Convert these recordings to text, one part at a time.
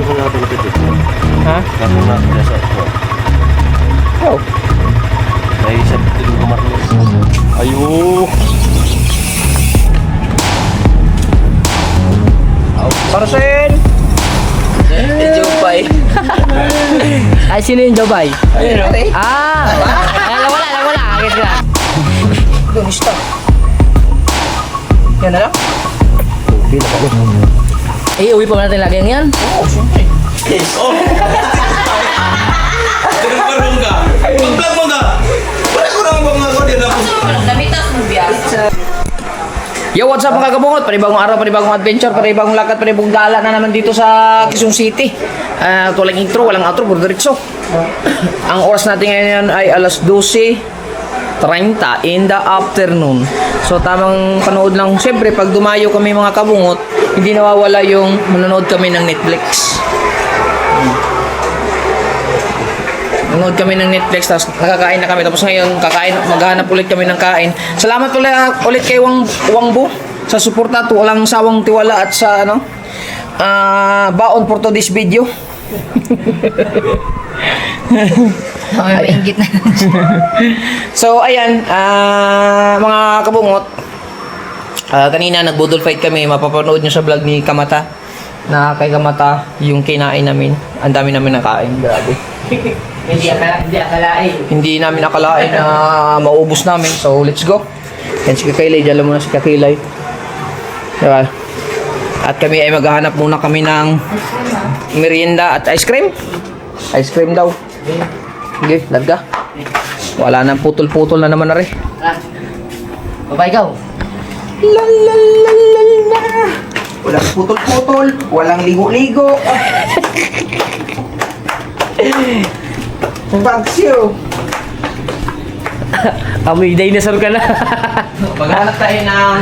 ko nga pala ito. Ha? Kaso na sa ito. Oh. May isa dito kumarlos. Ayo. Parasen. Jobay. Ay, sino yung Jobay? Ayun. Ah! Wala. Agad ka. Doon, stop. Yan na lang? Eh, uwi pa ba natin lagi yan? Oo, siyempre. Parang ka. Mag-vlog mo ka. Wala ko naman mga kodin ako. Namitas mo biya. Yo, what's up mga kabungot? Panibagong araw, panibagong adventure, panibagong lakad, panibagong gala na naman dito sa Quezon City. Walang intro, walang outro, puro diretso. Ang oras natin ngayon ay alas 12:30 in the afternoon. So tamang panood lang. Siyempre, pag dumayo kami mga kabungot, hindi nawawala yung manonood kami ng Netflix. Nanonood kami ng Netflix, tapos nakakain na kami. Tapos ngayon, maghahanap ulit kami ng kain. Salamat ulit kay Wangbo sa suporta at walang sawang tiwala at sa baon for today's video. May maingit na. So, ayan, mga kabungot. Kanina, nagbudol fight kami. Mapapanood nyo sa vlog ni Kamata. Na kay Kamata, yung kinain namin. Ang dami namin nakain. Grabe. Hindi namin akalain na maubos namin. So, let's go. Yan si Kakilay. Diyan muna si Kakilay. Diba? At kami ay maghahanap muna kami ng merienda at ice cream. Ice cream daw. Sige, larga. Wala nang putol-putol na naman na rin. Babay ikaw. Lalalala. Walang putol-putol. Walang ligo-ligo. Bagsyo. Amoy dinosaur ka na. Maghanap tayo ng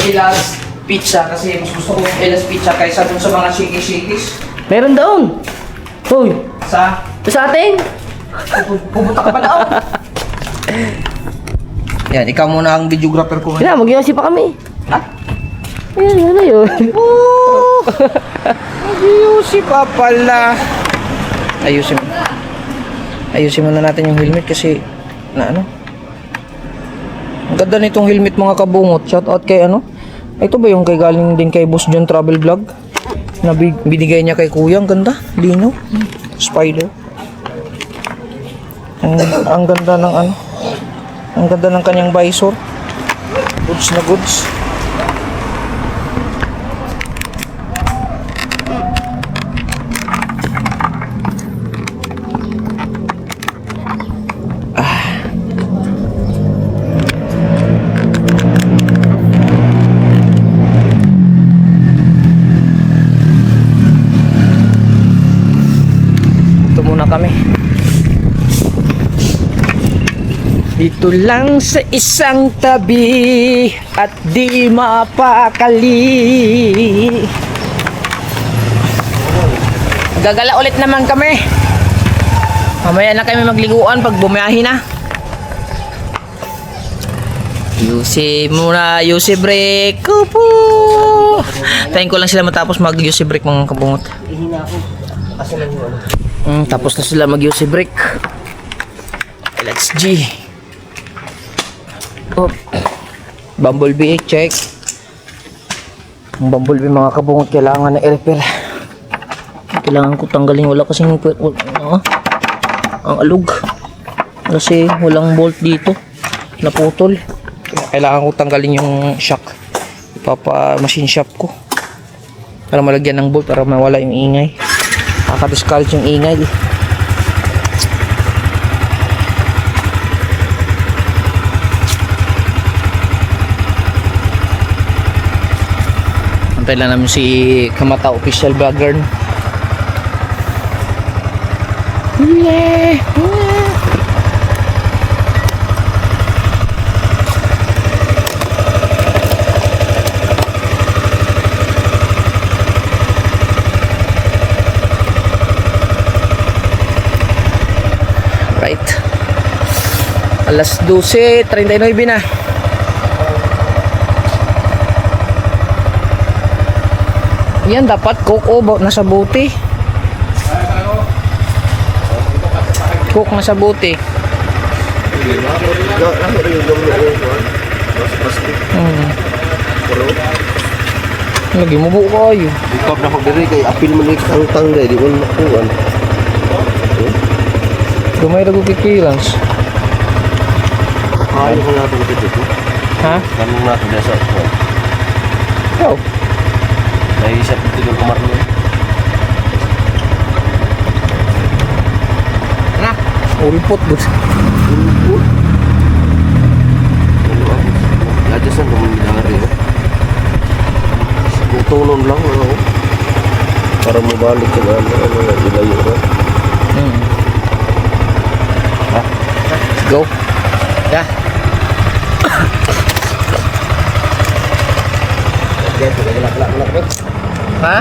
Elas Pizza kasi mas gusto ko yung Elas Pizza kaysa dun sa mga shiki-shikis. Meron doon. Hoy, Sa sa atin. pupunta ka pa daw. Yan, ikaw muna ang videographer ko. Kaya, mag-iwasi pa kami. Ha? Ayan, ano yun? Ayusin pa pala. Ayusin muna natin yung helmet kasi ang ganda nitong helmet mga kabungot. Shout out kay ito ba yung kay galing din kay Boss John Travel Vlog na binigay niya kay Kuya. Ang ganda, lino, spider. Ang ganda ng ang ganda ng kanyang visor. Goods na goods. Kami dito lang sa isang tabi at di mapakali. Gagala ulit naman kami. Mamaya na kami magliguan pag bumiyahe na. Yusi muna, Yusi break. Kupo. Tayin ko lang sila matapos mag Yusi break mga kabungot. Tapos na sila mag-UC break. Let's G. Oh. Bumblebee check. Ang Bumblebee mga kabungot kailangan na i-repair. Kailangan ko tanggalin, wala kasing ang alug. Kasi walang bolt dito. Naputol. Kailangan ko tanggalin yung shock. Machine shop ko. Para malagyan ng bolt para mawala yung ingay. Nakaka-discourage yung ingay. Antay lang namin si Kamata official vlogger. Yeah. Right. Alas 12:39 na. Yan dapat coke nasa buti. Cook na sa buti. Lagi mo buo kayo. Ikaw na diri kay apil man ni tang dai di man makuan. Gamay na clearance. Ay ko na to dito. Ha? Kanong na to desa ko. Oh. Dai sa putol kamar mo. Ulpot bud. Yajasan ko man dari. Tulong lang ako. Para mabalik ka na ilayo ko. Let's go. Yeah. Ha?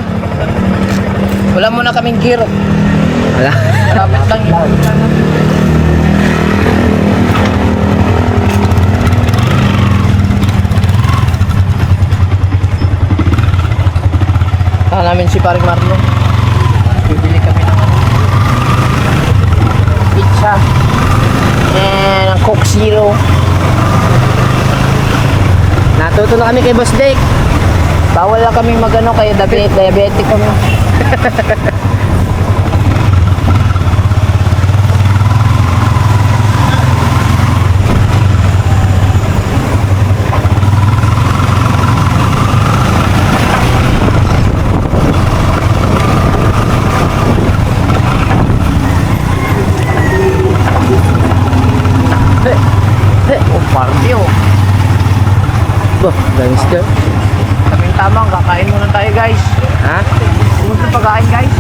Wala mo na kaming gear. Wala. Malapit lang yun. Namin si Paring Marlon. Bibili kami ng pizza and ang Coke Zero. Natuto na kami kay Boss Dake. Bawal lang kami magano kaya diabetic kami. Bah, gangster. Kaming tamang, kakain muna tayo guys. Ha? Sumunod na pagkain guys.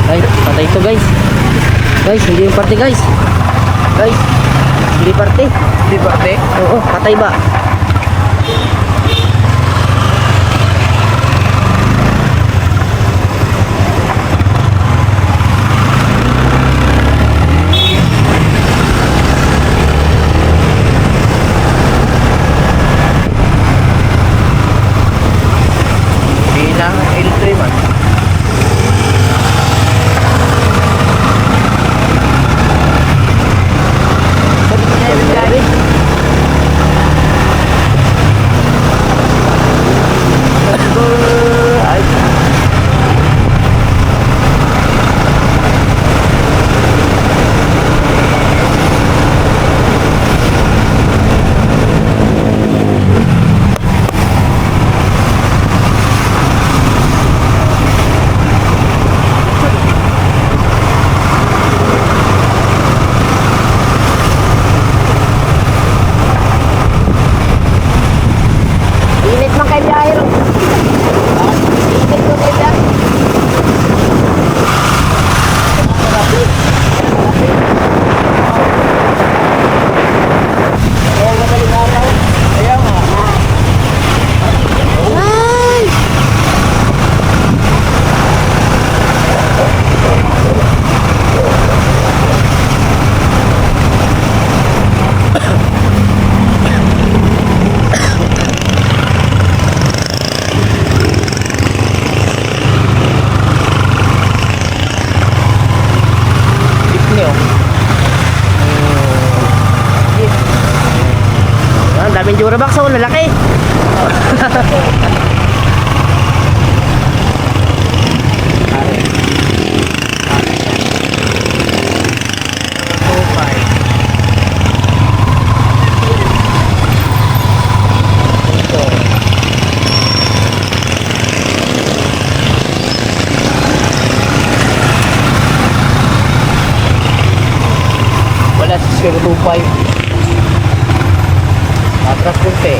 Ay, patay ito guys. Guys, hindi yung parte guys. Guys, hindi parte. Hindi parte? Oo, patay ba? Daming Durabox, oh, lalaki. Wala sa 025. Atras punte.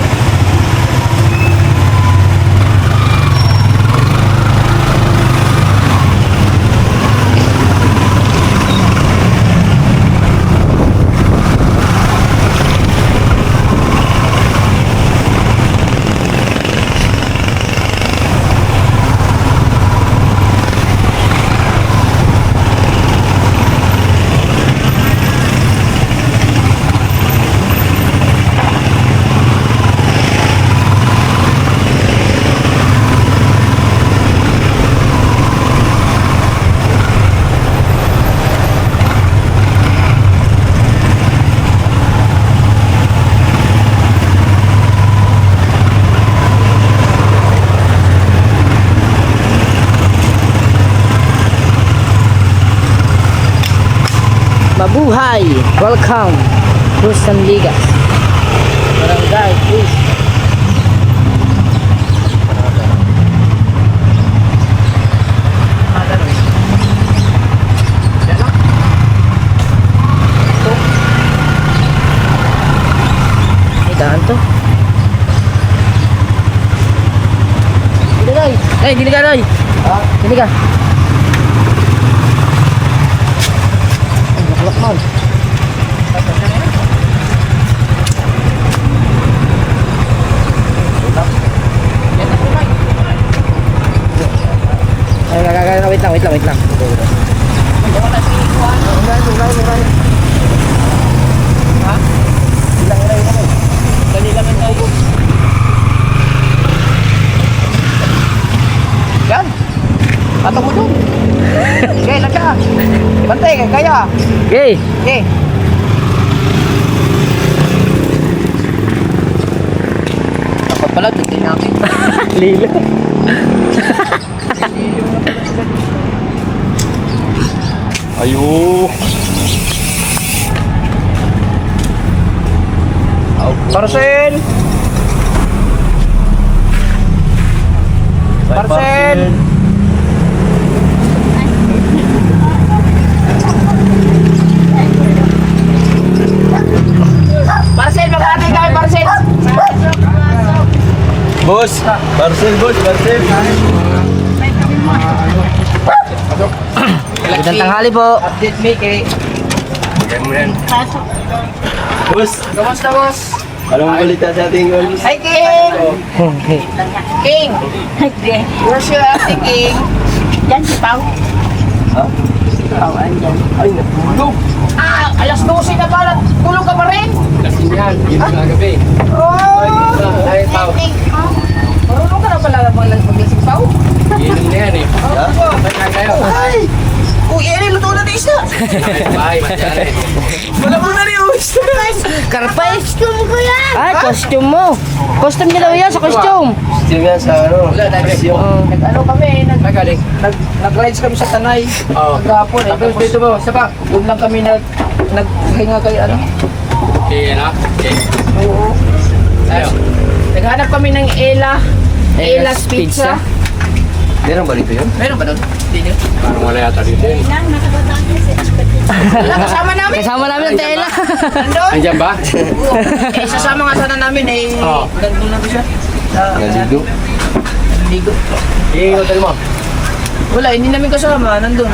Mabuhay! Welcome to Sanligas. Barangay, please. May daan to. Dili ka, Roy. Dili ka. Ay, nakulak man. Ay, wait lang. Yan. Ato mo doon. Okay, lagka. Bantay, kaya. Okay. Okay. Dapat pala, tingin natin. Lilo. Ayo. Parcel! Parcel! Parcel, mag-atay kami, parcel! Boss, parcel boss, parcel. Magandang tanghali po. Update me kay... Boss, Kamusta, boss? anong balita sa ating boss? Hi, King! King! Where's your ate, King? Yan si Pao. Ay, natulog. Ah, alas 12 na pala. Tulog ka pa rin? Lasing yan, yun na gabi. Oh! Ay, Pao. Marunong ka na pala mag-lasing, Pao? Inom na yan eh. Ay, kayo. Ay! Uy, Eri, luto na ng isda! Bye, masyari. Wala mo na rin yung isda! Karpay. Costume ko yan. Ay, costume mo. Costume niya daw yan sa costume. Still nga sa ano? Wala, nag-ano kami, nag-rides kami sa Tanay. Oo. Maghapon eh. Tapos dito mo, sapa, doon lang kami naghinga kay ano. Okay, ano? Okay. Oo. Tayo. Naghanap kami ng Ela's Pizza. Meron ba dito yun? Meron ba doon? Hindi niyo. Parang wala yata dito yun. Lang, nakabataan niya si Aspeti. Wala, kasama namin. Kasama namin ang tela. Nandun. Andiyan ba? Oo. Eh, sasama nga sana namin eh. Oo. Nandun na ba siya? Naligo. Naligo. Yung hotel mo? Wala, hindi namin kasama. Nandun.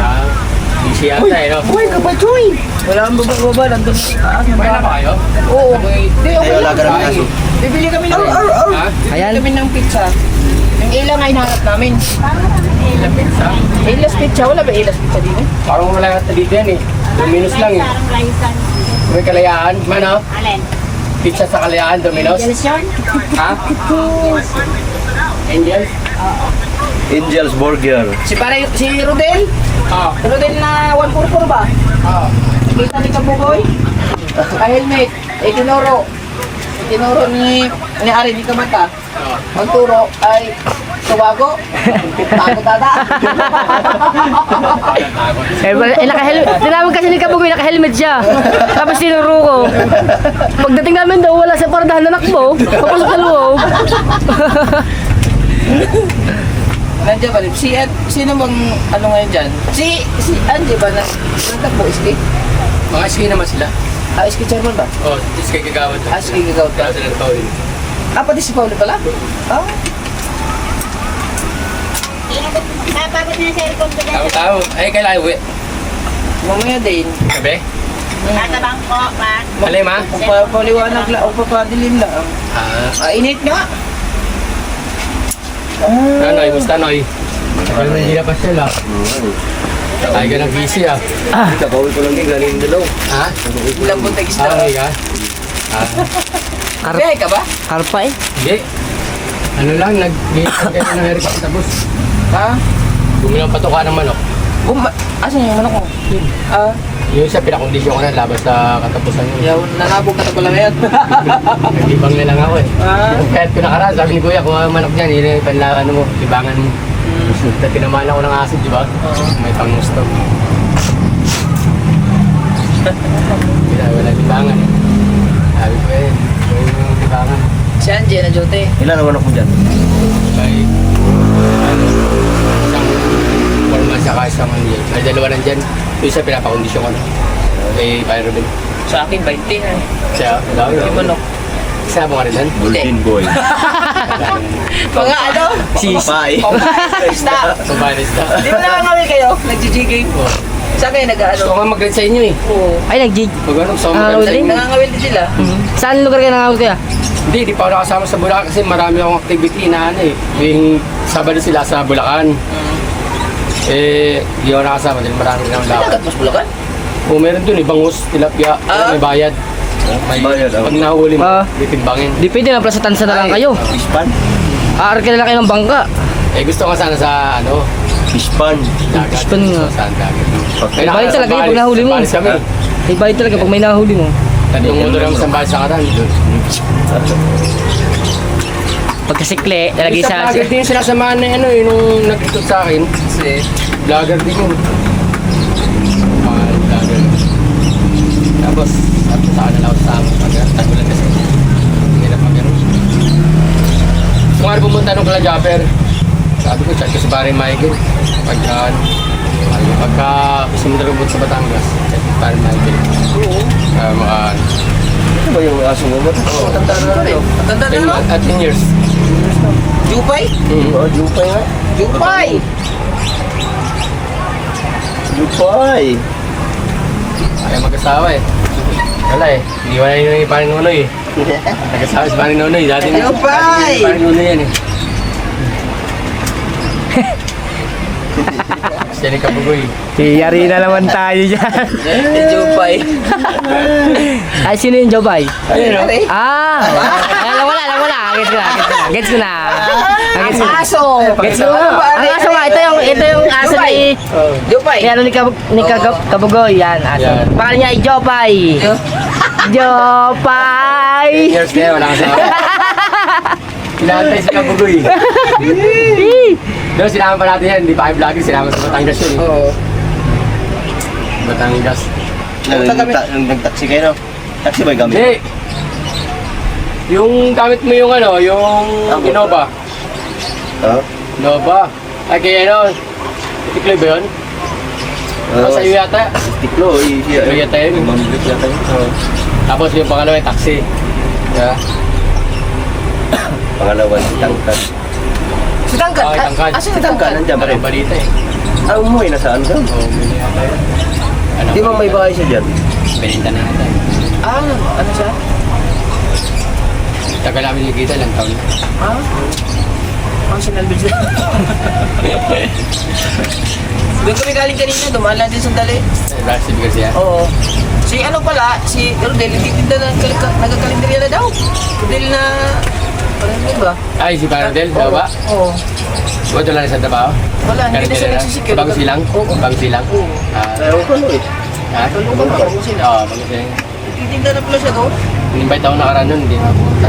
Busy yata eh, no? Uy, kapatsoy! Wala kang baba, nandun sa taas. Okay na ba kayo? Oo. Hindi, okay wala lang. ka naman aso. Bibili kami ng... Ha? Ayan. Bibili kami ng pizza. Yung ilang ay hinahanap namin. Ilang pizza? Ilas pizza, wala ba ilas pizza dito? Parang wala yata dito yan eh. Dominos lang eh. Parang raisan. May kalayaan. Mano? Alin? Pizza sa kalayaan, Domino's? Jelson? Ha? Angel? Angel's Burger. Si Rodel? Oo. Rodel na 144 ba? Oo. Kita ni Kabugoy? Helmet. Tinuro. Tinuro ni Ari di Kamata. Ang turo ay Tuwago. Tago tada. Naka-helmet. Tinawag kasi ni Kabugoy, naka-helmet siya. Tapos tinuro ko. Pagdating namin daw, wala sa paradahan na nakbo. Papasok sa loob. Nandiyan ba? Sino bang ano ngayon dyan? Si Angie ba na nagtakbo iski? Mga ski naman sila. Iski chairman ba? Oo, this kay Kagawad. Iski gagawad ka? Kaya sila Paul. Pati si Paulo pala? Ah, Napagod na sa aircon ko dyan. Tao-tao. Ay, kailan uwi? mamaya din. Gabi? Tatabang ko, pa. Alay, ma? Paliwanag lang, o papadilim lang. Init nga. Noy, musta Noy? Parang hindi na pa sila. Tayo ka ng busy ah. Kakawin ko lang din, galing dalaw. Ha? Ilang buntag isda. Okay ka? Biyahe ka ba? Karpay. Hindi. Ano lang, nag-gate ka ng haircut tapos Ha? gumilang patuka ng manok. Asan yung manok ko? Ah, Yung isa, pinakondisyon ko na laban sa katapusan yun. yaw, nanabog ka na pala ngayon. Naglibang na lang ako eh. Kahit pinakaraan, sabi ni Kuya, kung ang manok niyan, yun yung ano mo, libangan mo. Tinamaan ako ng acid, di ba? May pang-gusto. Wala tibangan eh. Sabi ko yung tibangan. Si Angie na jote. Ilan ang anak mo dyan? Kay, isang 4 months saka isang ano yun. Ay, dalawa nandyan. Yung isa pinapakondisyon ko na. Kay Pai Ruben. Sa akin, 20 na. Siya, daw Yung manok. Isa mo ka rin doon? Golden boy. Mga ano? Papay. Basta. Pabalis na. Di ba nakangawin kayo? Nag-jigging? Saan kayo nag-ano? Gusto ko nga mag-grade sa inyo eh. Oo. Ay, nag-jig. Pag ano, gusto ko Ah, mag-grade sa ulit? inyo. Nangangawin din sila. Saan lugar kayo nangawin kaya? Hindi, di pa ako nakasama sa Bulacan kasi marami akong activity na ano eh. Yung Sabado sila sa Bulacan. Eh, di ako nakasama dahil marami na akong lakad. Dagat mas Bulacan? O meron dun eh, bangus, tilapia, may bayad. May Bayad, Pag nahuli mo, Ah. bitimbangin. Di pwede na, sa tansa na lang kayo. Fishpan. Aar ka na lang kayo ng bangka. Eh gusto ko sana sa ano, Fishpan. dagat. Fishpan nga. Sa dagat. Pag- Iba yun talaga yun pag nahuli mo. Balis kami. May bayad talaga pag may nahuli mo. Tatlong motor yung isang balis sa karan. Pagkasikle, lalagay Isa sa... vlogger din yung sinasamahan na ano eh, nung nag-ikot sa akin. Kasi, Vlogger din yun. Vlogger. Tapos, sabi ko sa kanila ako sa amin. Tagulan kasi. Hirap mag ano. Gusto nga rin pumunta nung kala Japper. Sabi ko, chat ko si Barry Michael. Pagka sumudrobot sa Batangas, chat ko si Barry Michael. oo. Ano ba yung aso mo? Matanda na rin. Matanda na no? At 10 years. Jupay? Oo, Jupay nga. Jupay! Jupay. Ayaw mag-asawa eh. Wala eh. Iniwan na yun yung Paring Nunoy eh. Nag-asawa si Paring Nunoy. Dati Jupay! Paring Nunoy yan eh. Siya ni Kabugoy. Yari na naman tayo dyan. Jupay. Ay, sino yung Jobay? Ayun o. Ah! Alam mo na. Gets ko na. Ang aso! Gets ko na. Ang aso nga, ito yung aso ni... Jupay! Yan, ni Kabugoy. Yan, aso. Yan. Pangalan niya ay Jopay. Jopay! Years na yan, wala kang asawa. Inaantay si Kabugoy. Doon, sinama pa natin yan. Hindi pa kayo vlogger, sinama sa Batangas yun eh. Oo. Batangas. Nag-taxi kayo, no? Taxi ba yung gamit? Hindi. Yung gamit mo yung ano, yung Innova. Oo. Innova. Ay, kaya ano, Tikloy ba yun? Sa iyo yata. Tiklo, Tiklo yata yun. Mambilit yata yun. Tapos yung pangalawa yung taxi. Yeah. Pangalawa, si Tangkad. Si Tangkad? Okay, Tangkad. Asan si Tangkad? Nandiyan pa rin. Parang balita eh. Ah, umuwi na saan ka? Oo, bili yata yun. Ano? Di ba may bahay siya dyan? Beninta na yata. Ah, ano siya? Tagal namin nakikita, ilang taon na. Ah? Functional bills na. Doon kami galing kanina, dumaan lang din sandali. Brazil kasi yan. Oo. Si ano pala, si Rodel, nagtitinda na nagkakalendarya na daw. Rodel na, parang yun ba? Ay, si Paradel, sa baba. Oo. Ba't wala na sa Davao? Wala, hindi na siya nagsisecure. Bagong silang? Oo. Bagong silang? Oo. Ewan ko, no eh. Ha? Tulungan mo, bagong sila. Oo, bagong silang. Nagtitinda na pala siya doon. In-invite ako nakaraan nun, hindi na pumunta.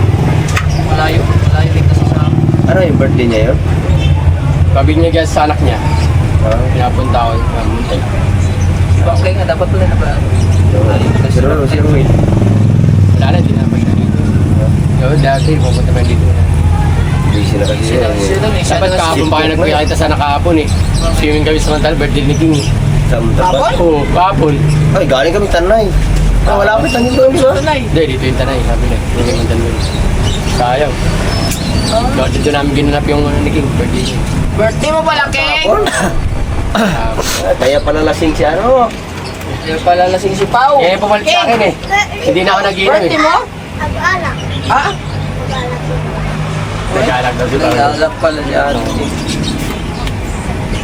Malayo din kasi sa amin. Ano yung birthday niya yun? Pabinigyan sa anak niya. Ah, Pinapunta ako. Pumunta. Bagay nga, dapat pala na ba? Pero si Ruin. Wala na, hindi na pagkita dito. Yo, dati, pupunta pa dito. Busy na kasi Siya yun. doon eh. Dapat kahapon pa kayo nagpakita sana kahapon eh. Swimming kami sa Mantal, birthday ni King eh. Sa Mutapat. Oo, kahapon. Ay, galing kami Tanay. Ah, wala kami tangin doon sa. Hindi, dito yung tanay, sabi na. Hindi kami Mantal doon. Sayang. Dito namin ginanap yung ano, ni King, birthday niya. Birthday mo pala, King! Ah, Ah, kaya pala lasing si ano. Kaya pala lasing si Pao. Eh, pumalit sa akin eh. Hindi na ako nag-inom Birthday eh. mo? Ah? Nag-alag daw si Pao. Nag-alak pala si Ate.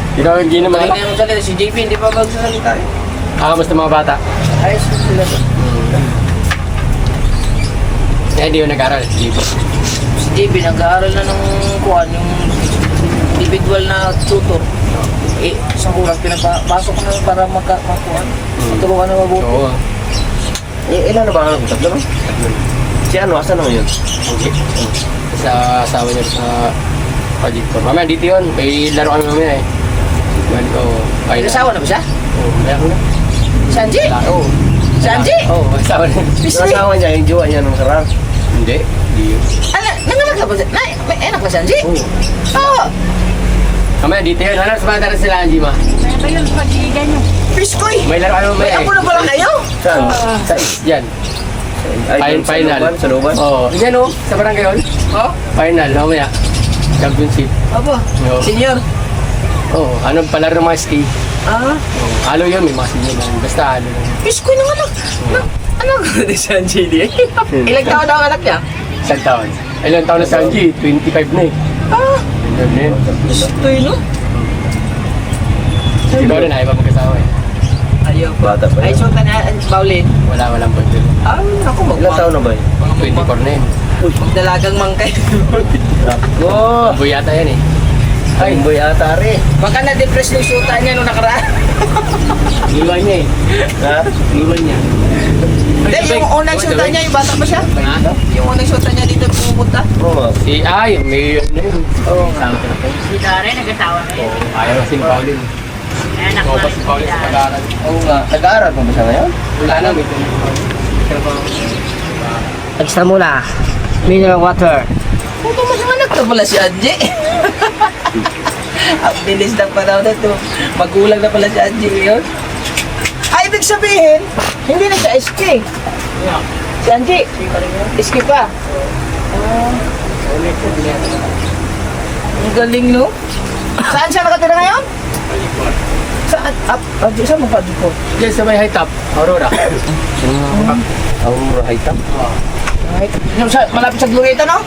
Hindi na ako nag-inom Magaling ako. na yung salita. Si JP, hindi pa magsasalita eh. Kamusta mga bata? Ayos na sila. Eh, hindi yung nag-aral. Hindi. Si JP, nag-aaral na ng kuhan, yung individual na tutor. Eh, isang oras pinapasok na para makakuhan. Maturuan na mabuti. Oo. Eh, ilan na ba ang tatlo ba? Si ano, asan na yun? Okay. Sa asawa niya sa project ko. Mamaya dito yun. May laro kami mamaya eh. Bali ko. May asawa na ba siya? Oo, kaya ko na. Si Angie? Oo. Si Angie? Oo, asawa niya. Pisli. Asawa niya, yung jowa niya nung sarang. Hindi. Hindi yun. Ano, nanganak na ba siya? May anak ba si Angie? Oo. Kamaya dito yun. Hanap sa mga sila, Angie, ma. Kaya ba yun pag-iigan nyo? Piskoy. May laro ano May may apo na pala kayo? Saan? Sa yan. Ay, Final. Sa Luban? Oo. Yan o. Sa barangay yun. Oh? Final. Mamaya. Championship. Abo. Oo. Senior. Oo. Ano palaro mga ski. Ah. Oo. Halo yun. May mga senior lang. Basta halo lang. Piskoy ng anak. Anak. Si Angie, di. Ilang taon daw ang anak niya? Isang taon. Ilang taon na si Angie? 25 na eh. Ah. Yun na yun. Piskoy no? Ikaw rin, ayaw ba magkasawa eh? Ayaw ko. Bata pa Ay, yun. so na Paulin. Walang point yun. Ah, ako Ilang taon na ba yun? 24 na yun. Magdalagang mangkay. Oh! Boy yata yan eh. Ay, boy ata rin. Baka na-depress yung suta niya nung nakaraan. Iwan niya eh. Ha? Iwan niya. Hindi, yung unang suta niya, yung bata pa siya. Ha? Yung unang suta niya dito pumupunta. Oo. Si Ay, may ano yun. Oo. Sama ka na po. Si Dore, nag-asawa na yun. Ayaw si Pauline. Anak Oo mo. pa si Pauline sa pag-aaral. Oo nga. Nag-aaral pa ba siya ngayon? Wala na, may trabaho. Extra muna. Mineral water. Puto mo siyang anak na pala si Angie. Ang bilis na panahon na ito. Magulang na pala si Angie ngayon. Ay, ibig sabihin, hindi na siya SK. Si Angie, SK pa. Ang galing, no? Saan siya nakatira ngayon? Saan? Saan mo pa dito? Diyan sa may high top, Aurora. Ang right up. Yung malapit sa Glorieta, no?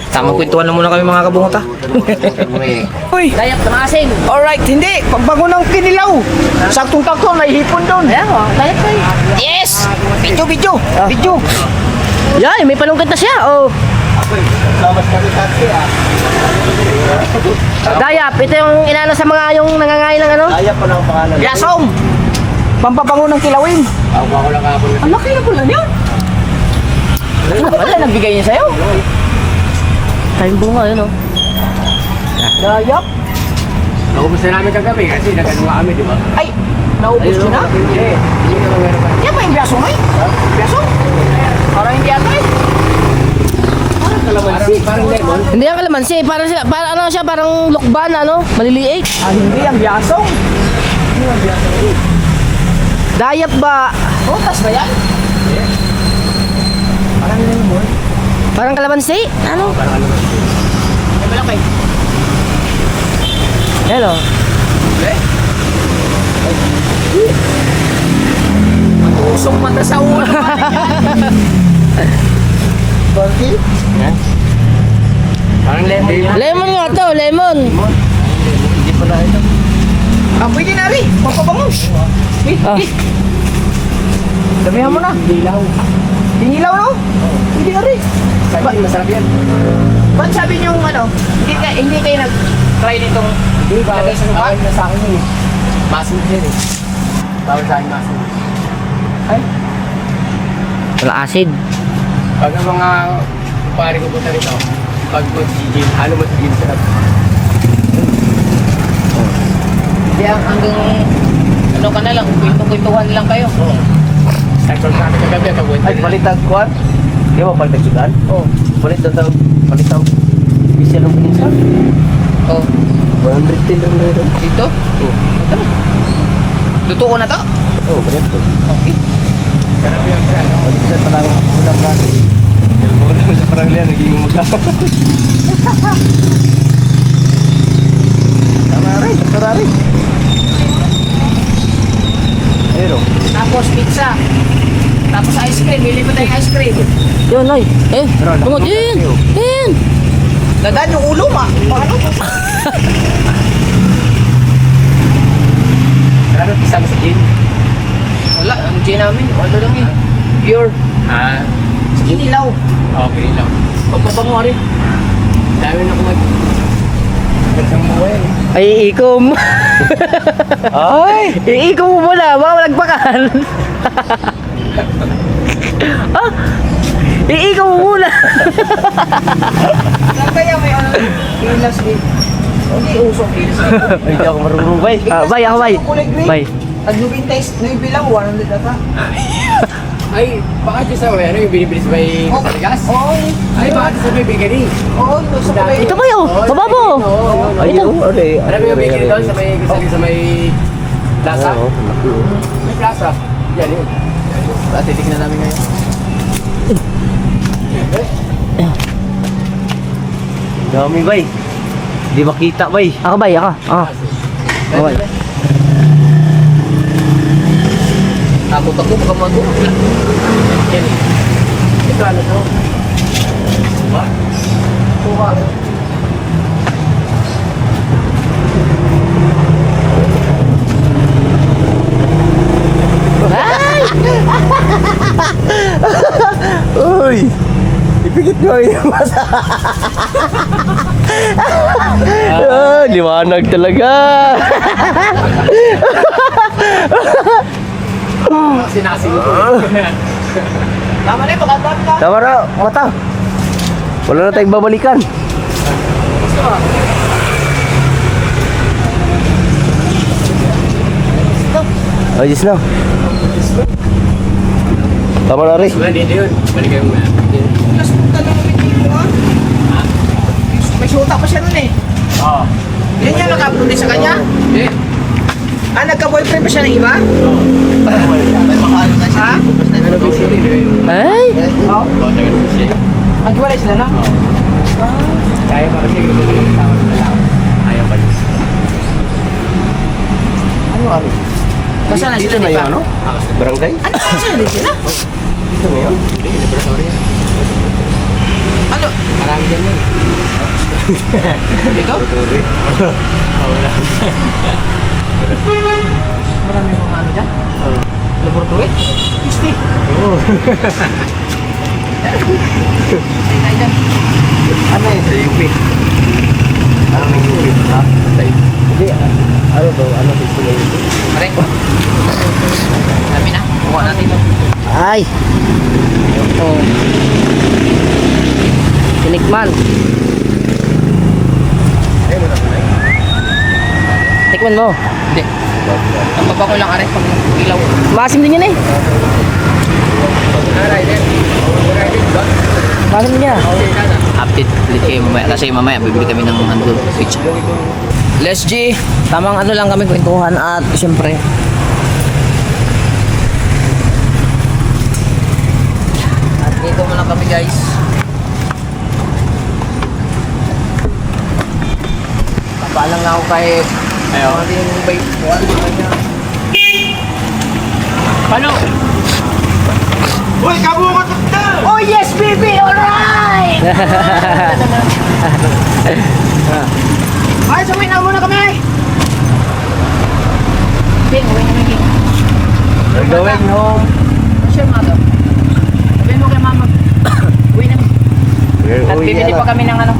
Tamang kwentuhan na muna kami mga kabungot ha. Uy! Dayak na maasin. Alright, hindi. Pagbago ng kinilaw. Saktong-takto, may hipon doon. Ayan o, dayak pa Yes! Video. Video. Yan, may panungkit na siya. Oh. Dayap, ito yung inano sa mga yung nangangain ng ano? Kaya pa ng pangalan. Yasom! Pampabango ng kilawin. Ako lang kahapon. Ang laki na pula niya. Wala, nagbigay niya sa'yo. Tayong bunga, yun o. Dayap. Naubos na namin kagabi kasi nag-anuwa kami, di ba? Ay, naubos niyo na? Hindi. Hindi ka lang meron pa. Yan ba yung biyaso mo eh? Biyaso? Parang hindi ata eh. Parang lemon. Hindi ang kalamansi, parang ano siya, parang lukban, ano? Maliliit. Ah, hindi ang biyaso. Dayap ba? Prutas ba yan? Parang kalamansi? Ano? Ay, malaki. Hello. Usok mata sa ulo. Parang lemon. Lemon nga to, lemon. Hindi pala ito. Ah, pwede na rin. Pampabango. Ah. Damihan mo na. Dilaw. Dinilaw, no? Pwede na rin. Sabi, masarap yan. Ba't sabi niyo ano, hindi kayo nag-try nitong Hindi, bawal lagay sa mukha? na sa akin yun eh. Masin yan eh. Bawal sa akin masin. Ay, Wala acid. Pag ang mga pare ko punta rito, pag mag-gym, halo mo sa gym sarap. hindi hanggang ano ka na lang, kwento-kwentuhan lang kayo. Sakto sa akin kagabi, kagwento Ay, palitag kuhan. Di ba palitag sudan? Oh. Palitag. Bisa ng pinisa. Oh, 110 lang na yun. dito? Oh. Ito na. Luto ko na to? Oh, ganito. Okay. Sarap yan, sarap. Palitag pa lang ulam na. Ulam sa parang liyan, naging magkakaw. Tama rin. Ayun. Tapos pizza. Tapos ice cream. Bili mo tayong ice cream. Yun, ay. Eh, tungod. Yan. Yan. Dadan yung ulo, ma. Paano? Sarap isa mo sa gym. Wala, ang gin namin. Ano lang eh. Pure. Ah, Inilaw. okay lang. Pagpabango rin. Dami na kumag... Gandang buhay. Ay, iikom. Ay! Iikom mo muna, baka malagpakan. Ah, iikom mo muna. Saan kaya may ano? Ilas eh. Hindi usok ilas. Ay, hindi ako marunong ba eh. Bay, ako bay. Kulay green. Bay. Nag-9 bilang 100 ata. Ay, baka dyan sa ano yung binibili sa may kasaligas? Oo. Ay, baka dyan sa may bakery. Oo, ito sa kulay. Ito kayo, baba po. Ayun, are. Alam mo yung bakery doon sa may kasaligas sa may plaza? May plaza. Yan yun. Titignan namin ngayon. Dami, bay. Di makita, bay. Ako ba, ako. Ako ba. Takot ako, baka mago. Yan. Ito ano to? Tuwa. Uy! Ipikit nyo yung masa. Liwanag talaga. Sinasigo ko. Tama na, pakatap na. Tama na, mata. Wala na tayong babalikan. Ayos na. Tama na rin. Wala, dito yun. Balik kayo muna. Plus, punta lang kami dito ha. May syuta pa siya nun eh. Oo. Yan yung nakapunti sa kanya. Eh. Nagka-boyfriend pa siya ng iba? Ha? Ano ba siya? Ay! Oo. Oo, tagal ko siya. Maghiwalay sila na? Kaya pa kasi ayaw pa rin. Ano abi? Basta na sila na di yung ba? ano? Barangay? Ano ba sila di sila? Ito na yun. Hindi, laboratory yan. Ano? Marami dyan yun. Dito? Marami mga ano dyan? Laboratory? Pisti. Ay, dyan. Ano yun sa UP? Ano ng UP? Ha? Hindi, ano to? Ano gusto na UP? Pare. Dami na. Kuha natin ito. Ay! Oh. Tinikman. Tikman mo. Hindi. Ang baba ko lang aray pag ilaw. Maasim din yan eh. Maasim din yan. Update ulit kayo mamaya. Kasi mamaya bibili kami ng andun pizza. Les G, tamang ano lang kami kwentuhan at siyempre. At dito muna kami guys. Kapaalang na ako kay ating bay. Paano? Uy, kabungot na! Oh yes baby! Alright! Ay, sawin na muna kami! Bin, uwi namin din. We're going home. Sure mga to. Sabihin mo kay mama. Uwi namin. At bibili pa kami ng ano.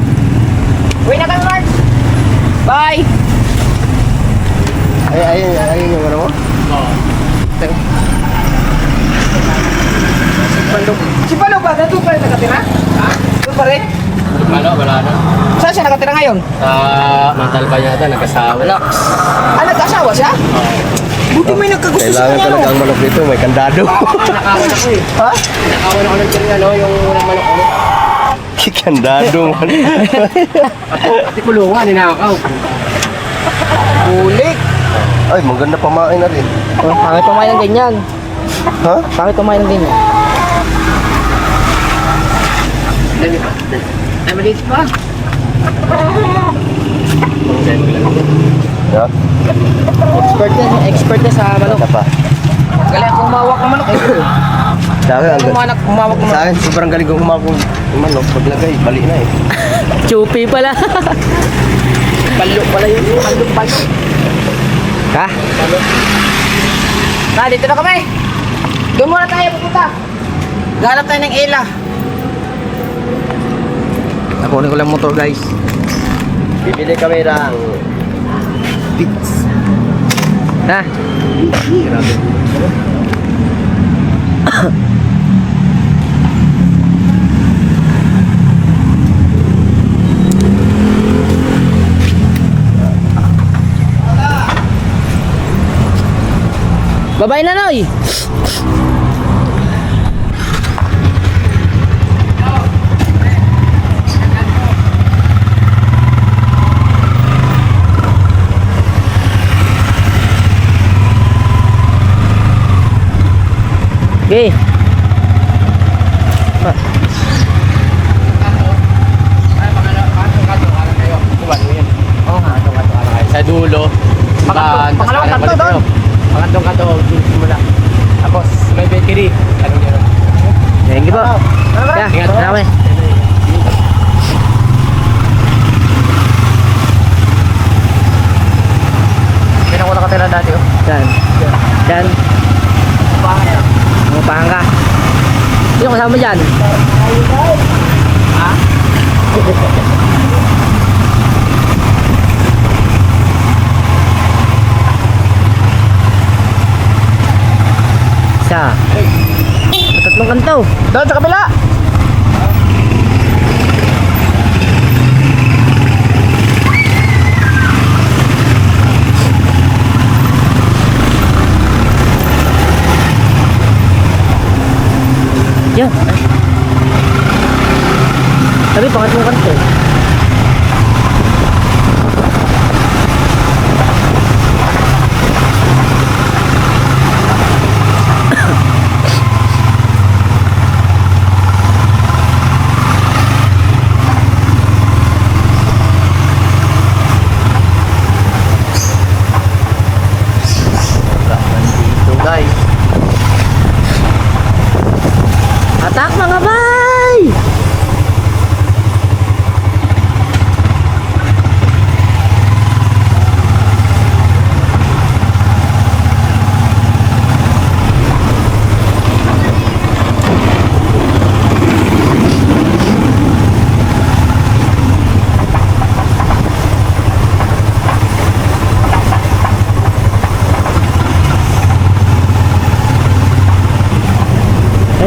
Uwi na kami, Mark! Bye! Ayun yung ano mo? Oo. Si Palo ba? Doon pa rin nakatira? Ha? Doon pa rin? Paano? Wala na. Saan siya nakatira ngayon? Sa Montalban yata, nagkasawa. Ah, nag-asawa siya? Buti may nagkagusto sa Kailangan kanya, talaga no? ang manok dito, may kandado. Nakawan ako eh. Ha? Nakawan ako ng tiring ano, yung manok ko. Kandado man. Pati kulungan, ninakaw. Bulik! Ay, maganda pamain na rin. Oh, pangit pamain ng ganyan. Ha? Pangit pamain ng ganyan. Dali pa. Ay, maliit pa. Yeah? Expert na sa manok. Ano pa? Galing akong umawak ng manok eh. Sa akin, ang Umawak ng sa manok. akin, sobrang galing kong humapong manok. Paglagay, bali na eh. Chupi pala. Balo pala yun. Balo. Ha? Na, dito na kami. Doon muna tayo pupunta. Gahanap tayo ng Ela. Nakunin ko lang motor, guys. Bibili kami ng pizza. Ha? Babay na, Noy. Okay. Oo nga, sa dulo. Pangalawang kanto doon. Pangatlong kanto, dun simula. Tapos, may bakery. Anong yun? Thank you po. Yeah, Ingat. marami. Yan ako nakatira dati oh. Yan. Yan. Upahan ka. Sino kasama dyan? Ha? Isa. Tatlong kanto. Doon sa kabila. Yan. Sabi, pangatlong kanto. Dito guys. Atak mga bay!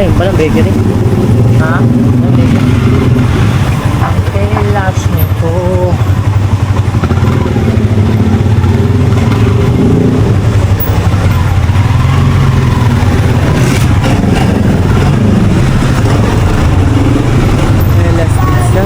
Eh, walang bakery. Ha? Telas nito. Telas pizza.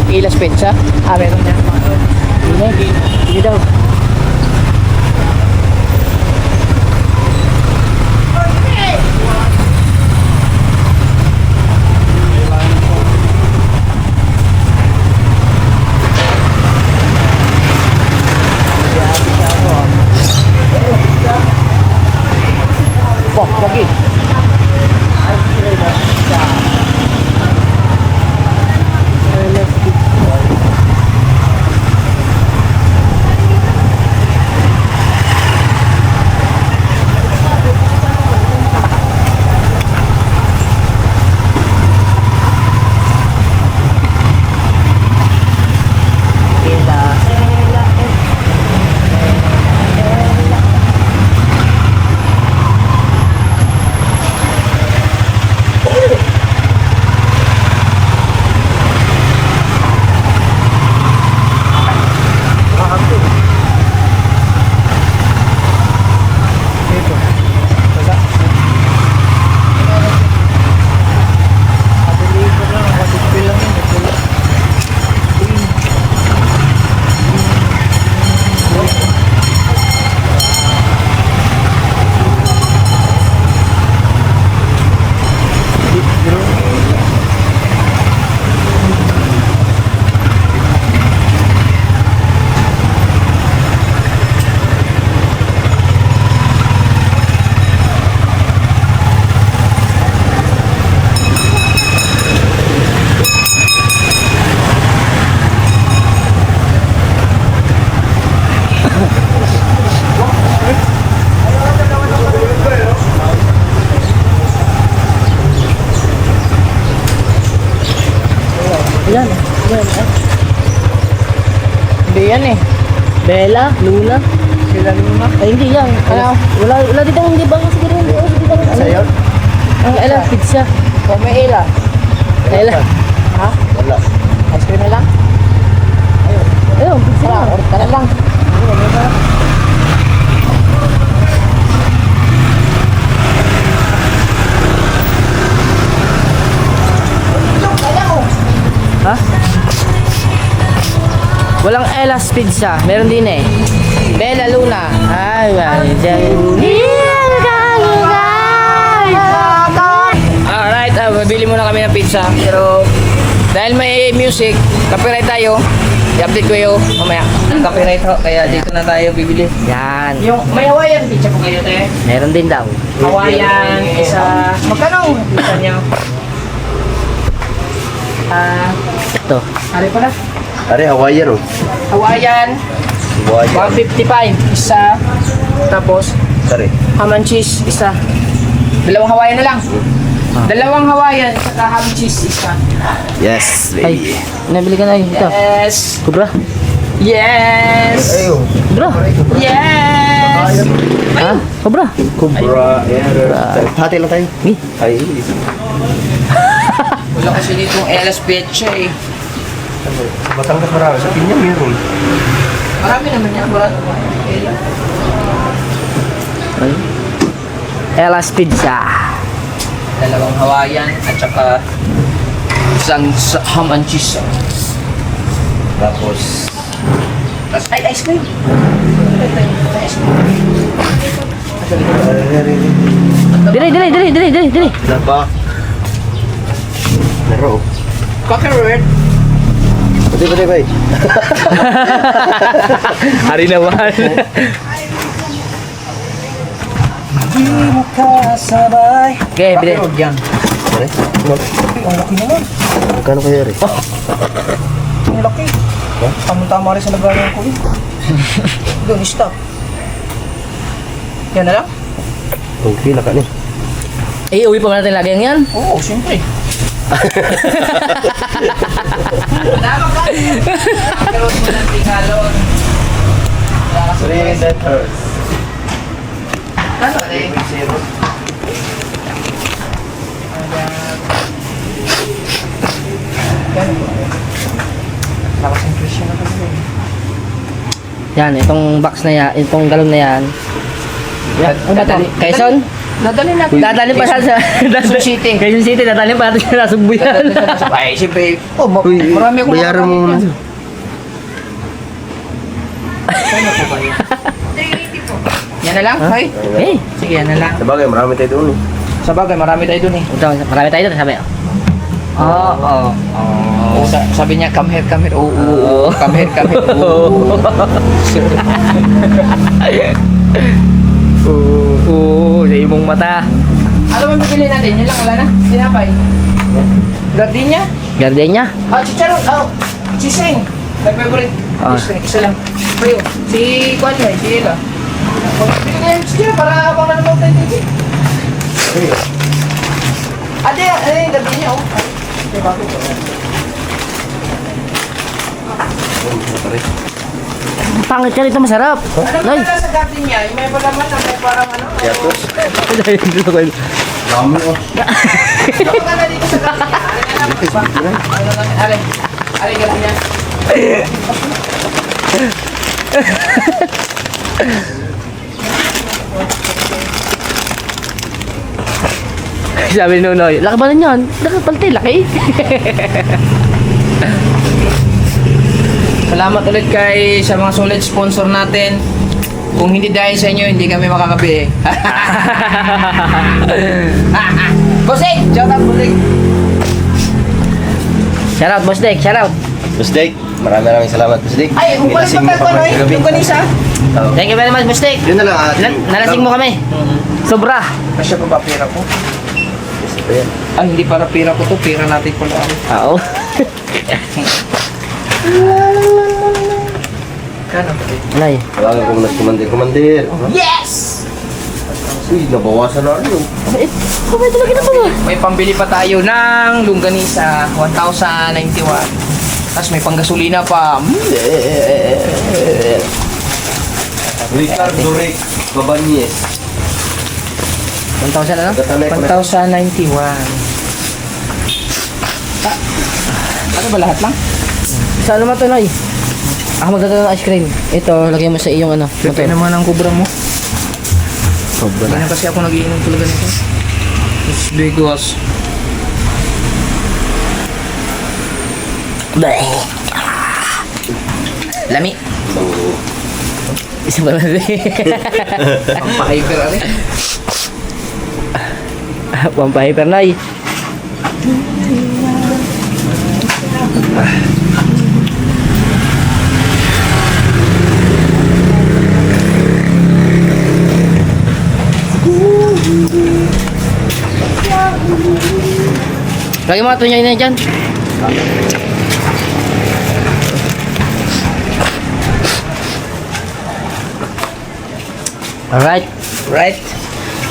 Ilas pizza? Ah, meron na. Hindi daw. Pok, lagi. Hindi yan eh. Bella, Luna. Sila Luna. Ay, hindi yan. Ano? Wala dito hindi ba kasi siguro hindi ako dito. Sa'yo? Ang Ella, pizza. O may ila. Ella. Ha? Wala. Ice cream na lang? Ayun, pizza Tara, na. order ka na lang. Ha? Walang Ella's Pizza. Meron din eh. Bella Luna. Ay, alright, mabili muna kami ng pizza. Pero dahil may music, copyright tayo. I-update ko yung mamaya. Copyright ho, kaya dito na tayo bibili. yan. Yung may Hawaiian pizza po kayo, te. Meron din daw. Hawaiian, isa. Magkano? Isa niya. Ito. Ari pala. Are, Hawaiian oh. Hawaiian, Hawaiian. 155 isa. Tapos Are. ham and cheese isa. Dalawang Hawaiian na lang. Dalawang Hawaiian saka ham and cheese isa. Yes, Ay, nabili ka na yun. Ito. Yes. Kubra. Yes. Kubra. Yes. Ha? Kubra. Kubra. Hati lang tayo. Gi. Ay. Wala kasi dito yung Ella's Pizza eh. Batangas marami. Sa Pinya meron. Marami naman yan. Ella's Pizza. Dalawang Hawaiian at saka isang ham and cheese. Tapos, Ay, ice cream. Dili. napa. Naro. Coconut. Pati, bay. Hari naman. Okay, bili. Yan. Are? Ang laki naman. Magkano kaya rin? Ang laki. Tama-tama rin sa lagayan ko eh. Doon, stop. Yan na lang? Okay, laka ni. Eh, uwi pa ba natin lagi yan? Oo, siyempre. Dapat ka. Nakaroon mo ng tingalon. That hurts. Ano eh? Zero. Lakas ang presyo na kasi. Yan, itong box na yan, itong galon na yan. Yan, ano ba ito? Quezon? Dadali natin. Dadalhin pa sa Quezon City. Quezon City, dadalhin pa natin sa Sumbuyan. Ay, siyempre. Oh, marami akong Bayaran mo muna. Kano po kayo? Yan na lang? Ay. Eh, Sige, yan na lang. Sabagay, marami tayo doon eh. Sa bagay, marami tayo dun eh. ito, marami tayo doon, sabi. Oo. Sabi niya, come here. Oo. Come here. Oo. Oo, sa imong mata. Ano man bibili natin? Yan lang, wala na. Sinapay. Gardenia? Gardenia? Chicharon. Chiseng. My favorite. Isa lang. Pero, si Kwan na, si Ila. Bili na yung chicharon para habang nanonood tayo TV. Ate, yung gardenia, oh. Ay, bakit ito? Pangit ka rito, masarap. Ano ba Ay, na sa gardenia? Yung may palaman na may parang ano? Yatos. Ano ka na dito sa gardenia? Are gardenia. sabi ni Nunoy, laki ba na yan? Laki palti, laki. Salamat ulit kay sa mga solid sponsor natin. Kung hindi dahil sa inyo, hindi kami makakabi. Bossing! Shout out, Bossing! Shout out, Boss Dick, shout out. Boss Dick, maraming salamat, Boss Dick. Ay, kung pala Nilasing pa mo tayo, pa ano gabi. yung kanisa? Oo. Thank you very much, Boss Dick. Yun na lang atin. Nalasing mo kami. Sobra. Kasya pa ba pera ko? Ayan. Ay, hindi para pera ko to, pera natin pala. Oo. Kano ba rin? Alay. Tawagan ko muna si Commander. Yes! Uy, nabawasan na rin. Eh, kumay talaga na ba? May pambili pa tayo ng longganisa, 1,091. Tapos may panggasolina pa. Ricardo Rick Babanyes. 1,000 ano? 1,091. Ano ba lahat lang? Saan naman ito, Nay? Ako magdadala ng ice cream. Ito, lagay mo sa iyong ano. Siyempre naman ang kubra mo. Hindi na kasi ako nagiinom talaga nito. It's because Lami. Isang ba natin? Pampahyper ano? Pampahyper, Nay. Lagi mga tunyay na dyan. Alright. Right.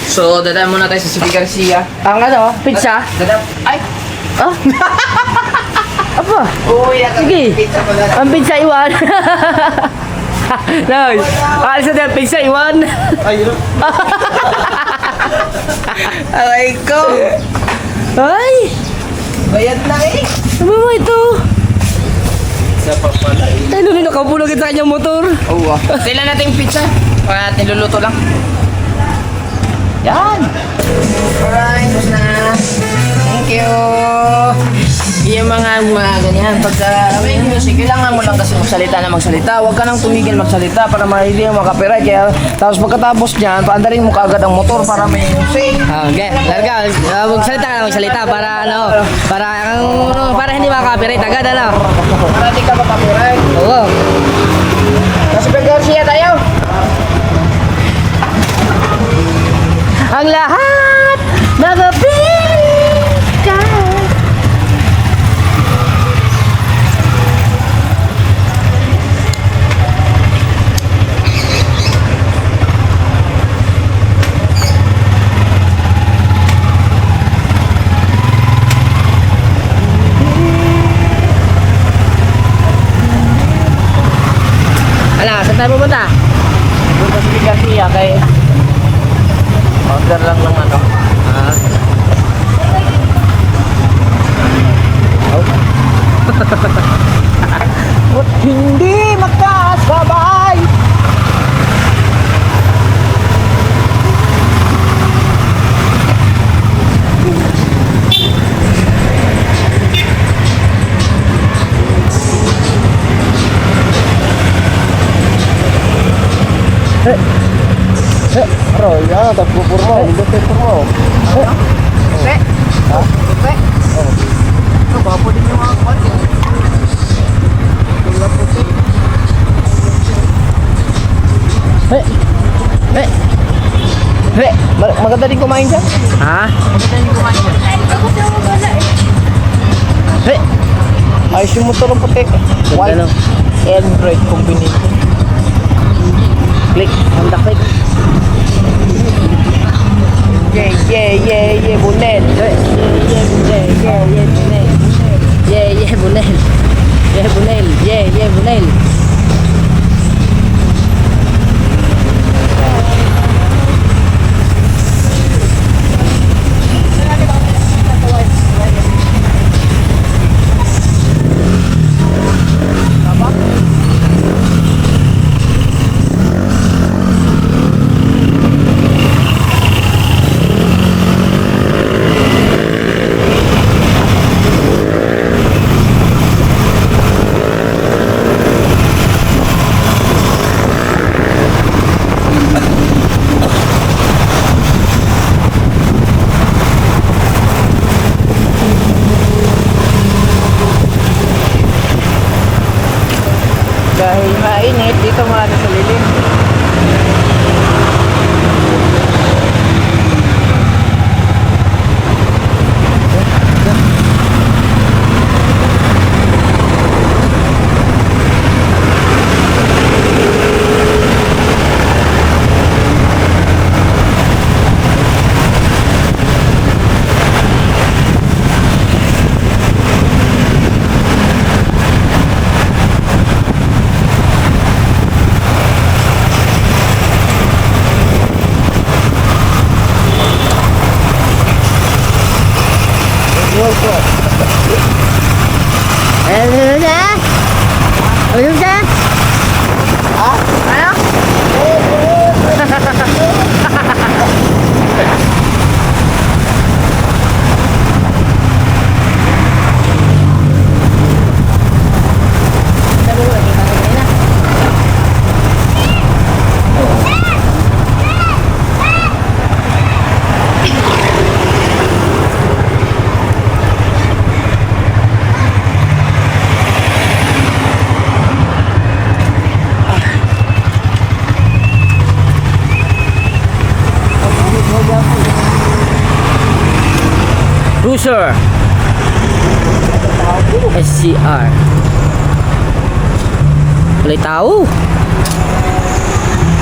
So, dadaan muna tayo sa City Garcia. Ang ano, pizza? Dadaan. Ay! Ah? Apa? Uy, Sige. pizza ko na. Ang pizza iwan. Nay, alis na pizza iwan. Aray ko. Ay! Bayad na eh. Ano mo ito? sa papalay. Ay, nung nakabulog sa kanyang motor. Oo. Kailan natin yung pizza? Para niluluto lang. Yan. Alright, tapos na. Thank you. Yung mga ganyan, pagka may music, kailangan mo lang kasi magsalita na magsalita. Huwag ka nang tumigil magsalita para hindi mo makapiright. Kaya, tapos pagkatapos niyan, paandarin mo kaagad ang motor para may music. Okay, larga. Magsalita ka na magsalita para ano, para hindi makapiright agad ano. Para hindi ka makapiright. Oo. Kasi Garcia tayo. Ang lahat nagapili ka. Ala, saan tayo pupunta? Doon sa City Garcia kay order lang ng ano. Ba't hindi makasabay? Roya, tagpupur mo. Hindi pepper mo. Bapo din yung mga kwan. Maganda din kumain dyan. Ha? Maganda din kumain dyan. Ayos yung motor ng puti. White Android combination. Click, handa click. Yeah, Bunel. Yeah, Bunel. Yeah, Bunel. Yeah, Bunel. Cruiser. SCR. Palay tao.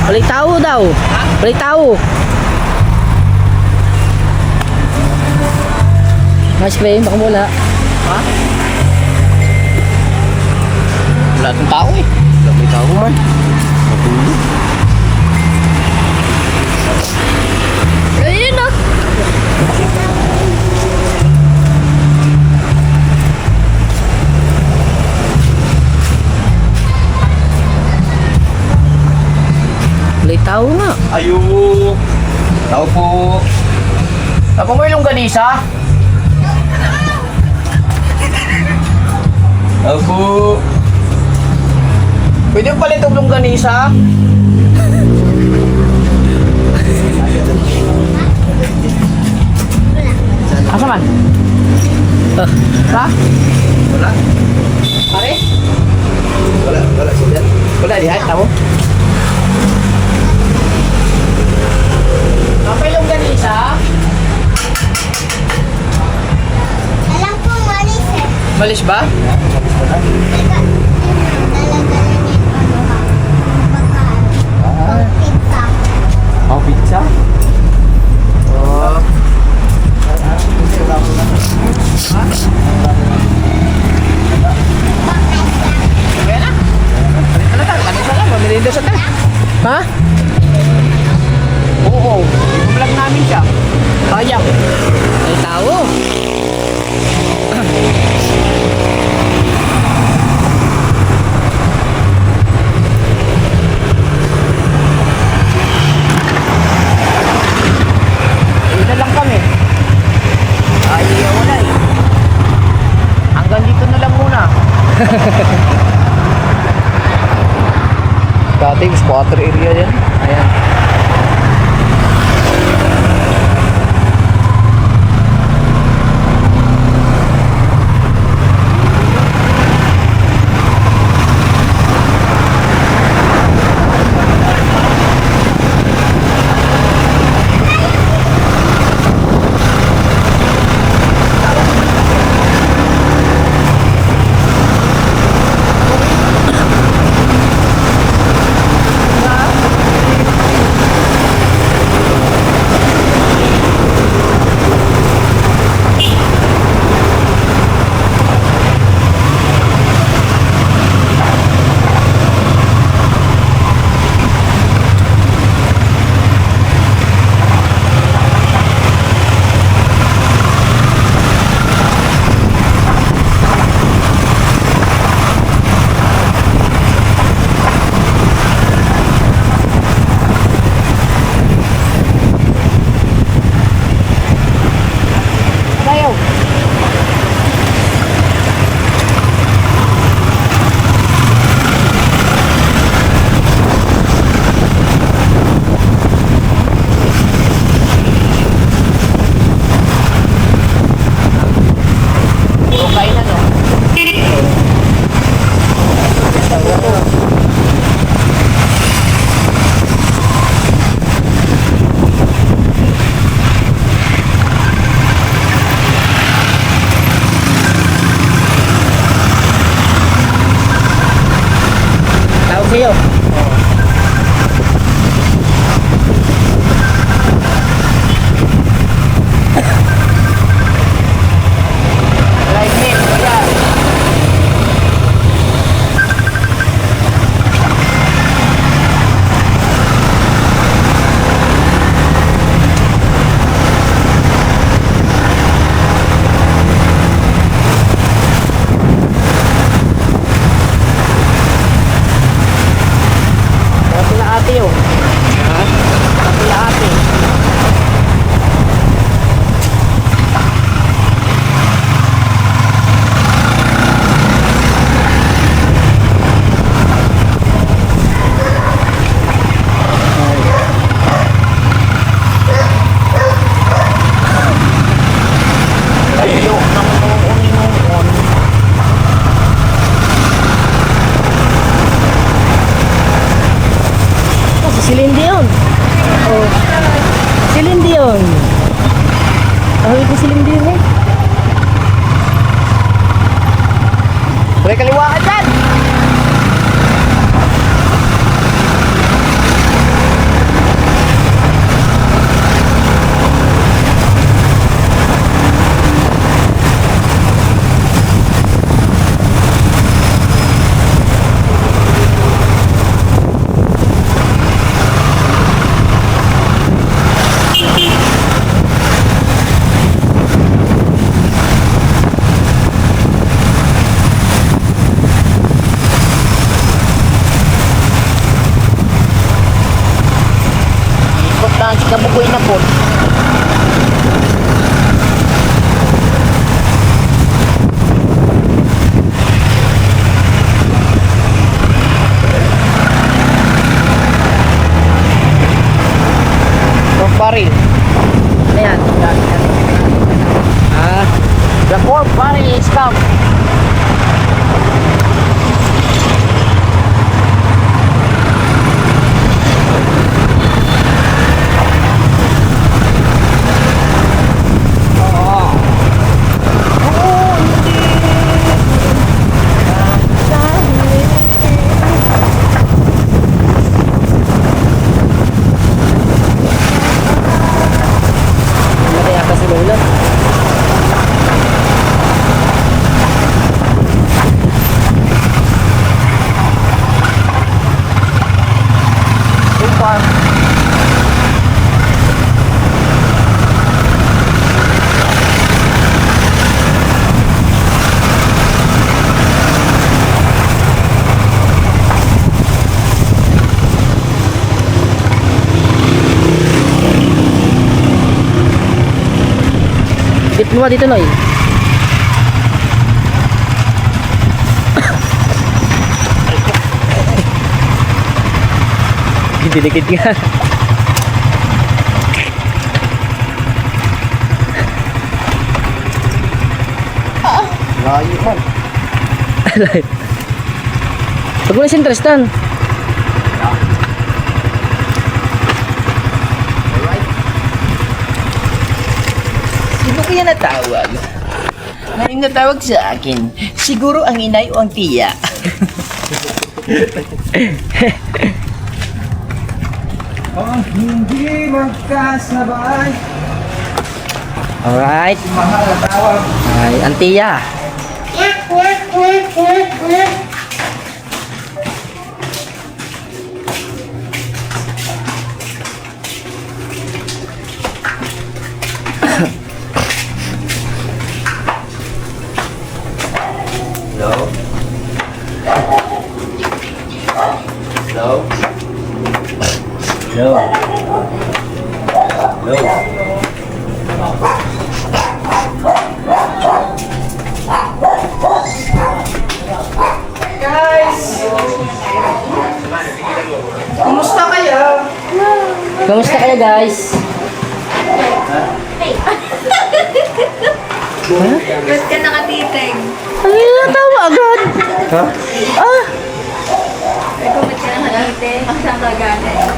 Palay tao daw. Palay tao. Mas play, baka wala. Ha? Wala itong tao eh. Wala may tao man. Matulog. Ayun na. Palay tao nga. Ayo. Tao po. Tapos mo yung longganisa? Tao po. Pwede yung palit yung longganisa? Asa man? Ha? Wala. Pare? Wala sila. Wala di tamo. Apa yung longganisa? Alam ko malis eh. Malis ba? Talaga pizza. Oh, pizza? Oh. Kaya na? Ano ta? Ano sa lang? Pamirinda sa ta? Ha? Oo. I-vlog namin siya. Sayang. Palay tao. Dito lang kami. Ay, wala eh. Hanggang dito na lang muna. Dati, squatter area yan. Ayan. sa'yo. Like it, kuya. lang. Ay, kusiling din eh. Pre, kaliwa ka dyan! Ikot lang si Kabugoy na po. Baril. Ano yan? The fourth barrel is come. Ano kaya kasi Lola? Dip mo dito, Noy. Didikit nga. Layo man. Huwag mo na si Tristan. Sino kaya natawag? Ngayon natawag sa akin. Siguro ang inay o ang tiya. Ang hindi magkasabay. Alright. Mahal na tawag. Ay, Antiya. Hello? Hello? Hello? Hello? Kamusta kayo, guys? Ba't ka nakatitig? Ano yung natawa agad? Ikaw ba't ka nakatitig? Ang saan ka galing?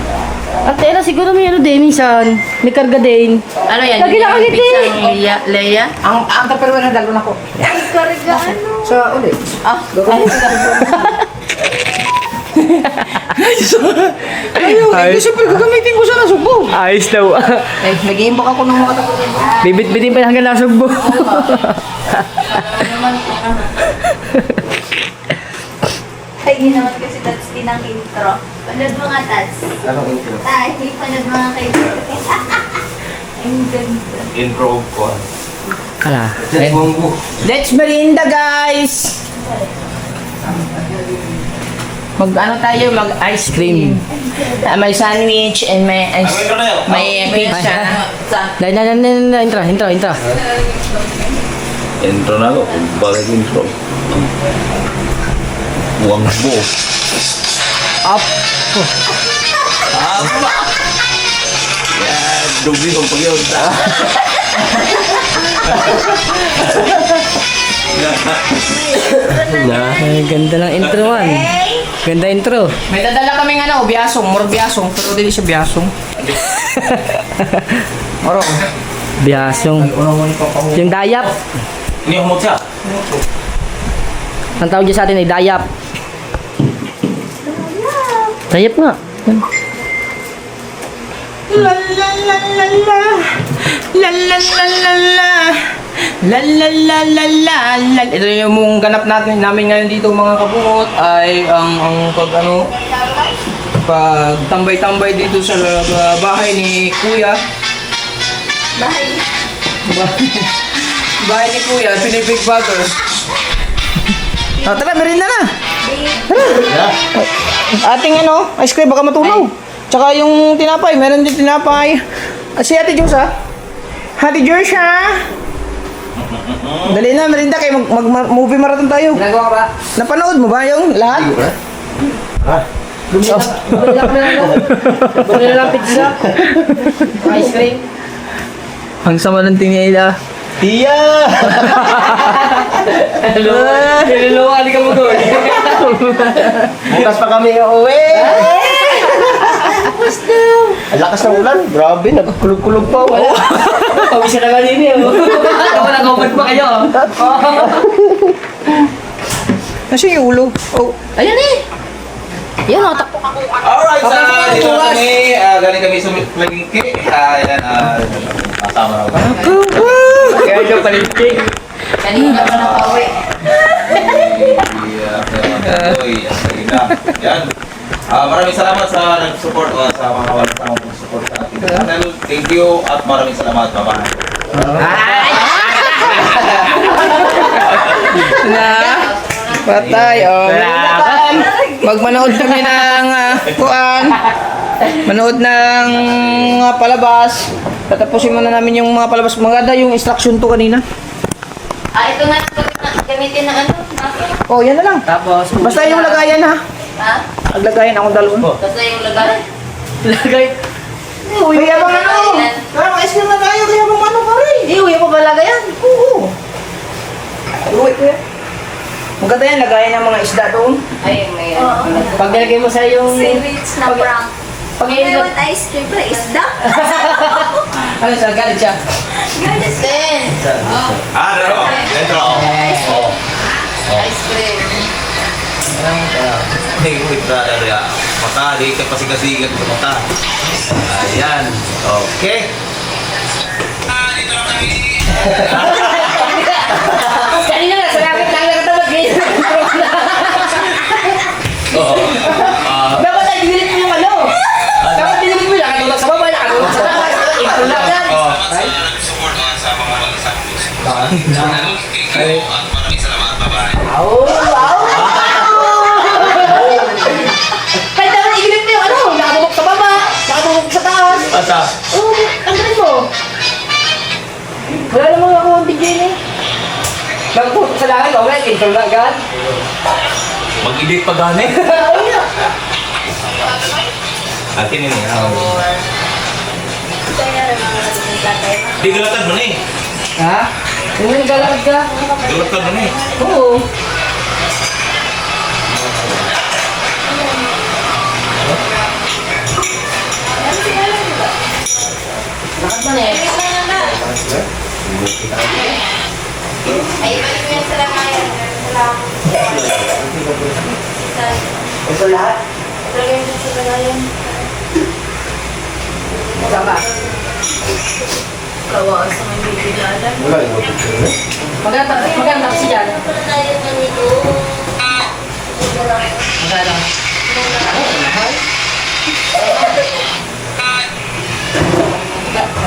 Ate, era siguro may ano din, minsan. May karga din. Ano yan? Lagi nakangiti. Leia? Ang taperwa na dalo na ko. Karga ano? Sa uli. Ah, Ayos. Siyempre, gagamitin ko sa nasugbo. Ayos daw. Eh, nag-iimbok ako ng mga taperwa. Bibit-bitin pa hanggang nasugbo. Ay, ginawan kasi that's kinang intro. Panood mo nga, Tats. Anong intro? Ay, panood mo nga kayo. Ang ganda. Intro ko. Kala. Just monggo. Let's merienda, guys! Mag-ano tayo? Mag-ice cream. May sandwich and may pizza. Intro. Intro na ako. Bakit intro? Buwang bo. Up. Apa? Yan. Dubi kong pag-yun. Ay, ganda ng intro man. Ganda intro. May dadala kaming ano, biasong, more biasong, pero hindi siya biasong. Oro. Biyas yung dayap. Ini humot siya. Ang tawag dyan sa atin ay dayap. Dayap nga. La la la la la. La la la la la. La la la la la la. Ito yung ganap namin ngayon dito mga kabungot ay ang pagtambay-tambay dito sa bahay ni Kuya. Bahay ni Kuya, Pinipig Bagger. Tara, merinda na. Ating ice cream baka matunaw. Tsaka yung tinapay, meron din tinapay. Si Ate Jus Ate Jus Dali na, merinda kayo. Mag-movie marathon tayo. Ginagawa ka ba? Napanood mo ba yung lahat? Bumili lang pizza. Ice cream. Ang sama ng tingin nila. Tia! Niluluwa, di ka mo doon. Bukas pa kami uuwi. Ang lakas ng ulan. Grabe, nagkulog-kulog pa. Pawis na kanina. Wala kaupad pa kayo. Nasaan yung ulo? Oh. Ayan eh. Yan o. Alright, dito na kami. Galing kami sa Palengke. Ayan, kasama na ako. Kaya yung palintik. Kanina pa nakauwi. Yan. Maraming salamat sa nag-support o sa mga walang tamang pag-support sa ating channel. Thank you at maraming salamat. Bye-bye. Patay, magmanood kami ng manood ng palabas. Tatapusin muna namin yung mga palabas. Maganda yung instruction to kanina. Ito na. Gamitin na Oh, yan na lang. Tapos, Basta yung lagayan ha. Ha? Naglagayan akong dalawon. Basta yung lagay. lagay. Kaya bang Kaya bang ice na tayo. Kaya bang ka rin. Uwi mo ba lagayan? Oo. Uwi ko yan. Maganda yan, lagayan ng mga isda doon. Ay, may Pag nilagay mo sa yung... sandwich na prank. Pag May nilagay... what ice cream pa isda? Ano siya? Galit siya. Galis din. Dentro. Ice cream. Hey, wait, brother. Mata, di ka pasigat-sigat sa mata. Ayan. Okay. Kanina na, sa langit lang nakatabag eh. Dapat ay dinilit mo yung ano. Dapat dinilit mo yung nakatulog sa baba, nakatulog sa taas. Ito lang yan. Kahit dapat i-delete mo yung ano, nakatulog sa baba, nakatulog sa taas. Asa? Oo, tanggalin mo. Wala namang ako ang bigyan eh. Nagputo sa langit, okay, cancel lang agad. Mag-edit pa gani. Ayun na. Akin ini. Kaya naman yung tatay mo. Di galatan mo ni. Ha? Yung naglalakad ka? Galatan mo ni. Oo. Lakad man eh. Ay, ibalik mo yan sa lagayan. Ito lahat? Ilagay mo sa lagayan. Sama. Kawaas ang may bibigladan. Maganda kasi dyan. Tayo na nito. Maganda.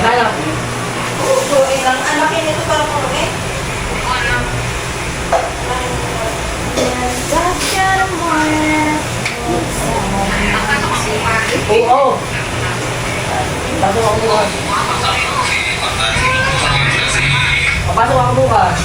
Maganda. Uusuin lang. Ang laki nito para mo eh. Oo. Pasok ako bukas. Papasok ako bukas.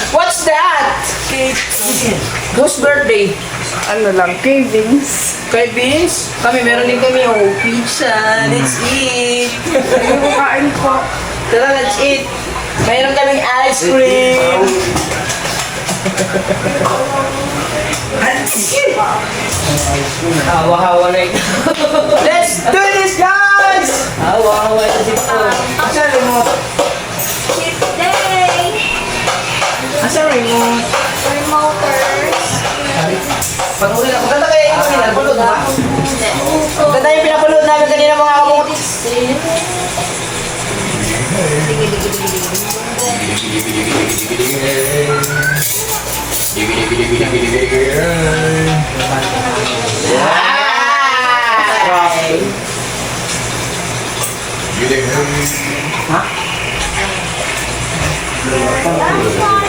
What's that? Whose birthday? Ano lang, cravings. Kay Vince? Kami, meron din kami. Oh, pizza. Let's eat. Kain ko. Tara, let's eat. Mayroon kaming ice cream. Hawa-hawa na ito. Let's do this, guys! Hawa-hawa ito dito. Asan remote? Chip day! Asan remote? Remoters. Pag-uli na. Maganda kaya yung pinapanood, ba? Maganda yung pinapanood namin kanina mga kamot.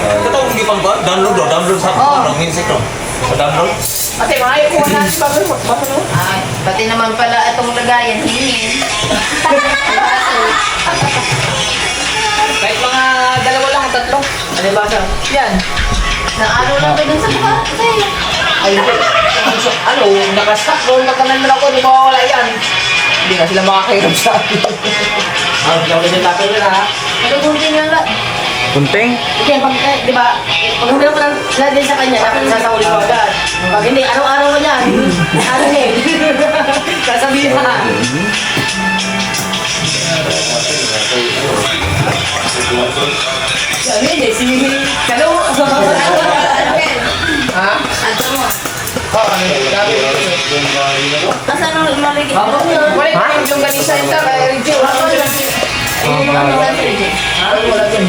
Katong hindi pang download sa music to. Sa download. Ate, maayo ko na si Babalo. Ay, pati naman pala itong lagayan, hingin. Kahit mga dalawa lang, tatlo. Ano ba siya? Yan. Naano lang ko dun sa mukha. Ay, ano, nakastock doon, magkanan mo ako, di mawawala yan. Hindi nga sila makakairam sa akin. Hindi ako din tapos nila ha. Nagugunting nga lang. Kunting? Okay, pag, di ba, pag humilang ko lang din sa kanya, dapat sasauli ko agad. Pag hindi, araw-araw mo yan. Ano eh. Sasabihin na. Ano yun eh, si Kalo. Ha? Ano mo? Oo, ano yun? Grabe. Asan ang maligit? Wala yung yung ganisa ito, kaya yung Joe. Wala dyan.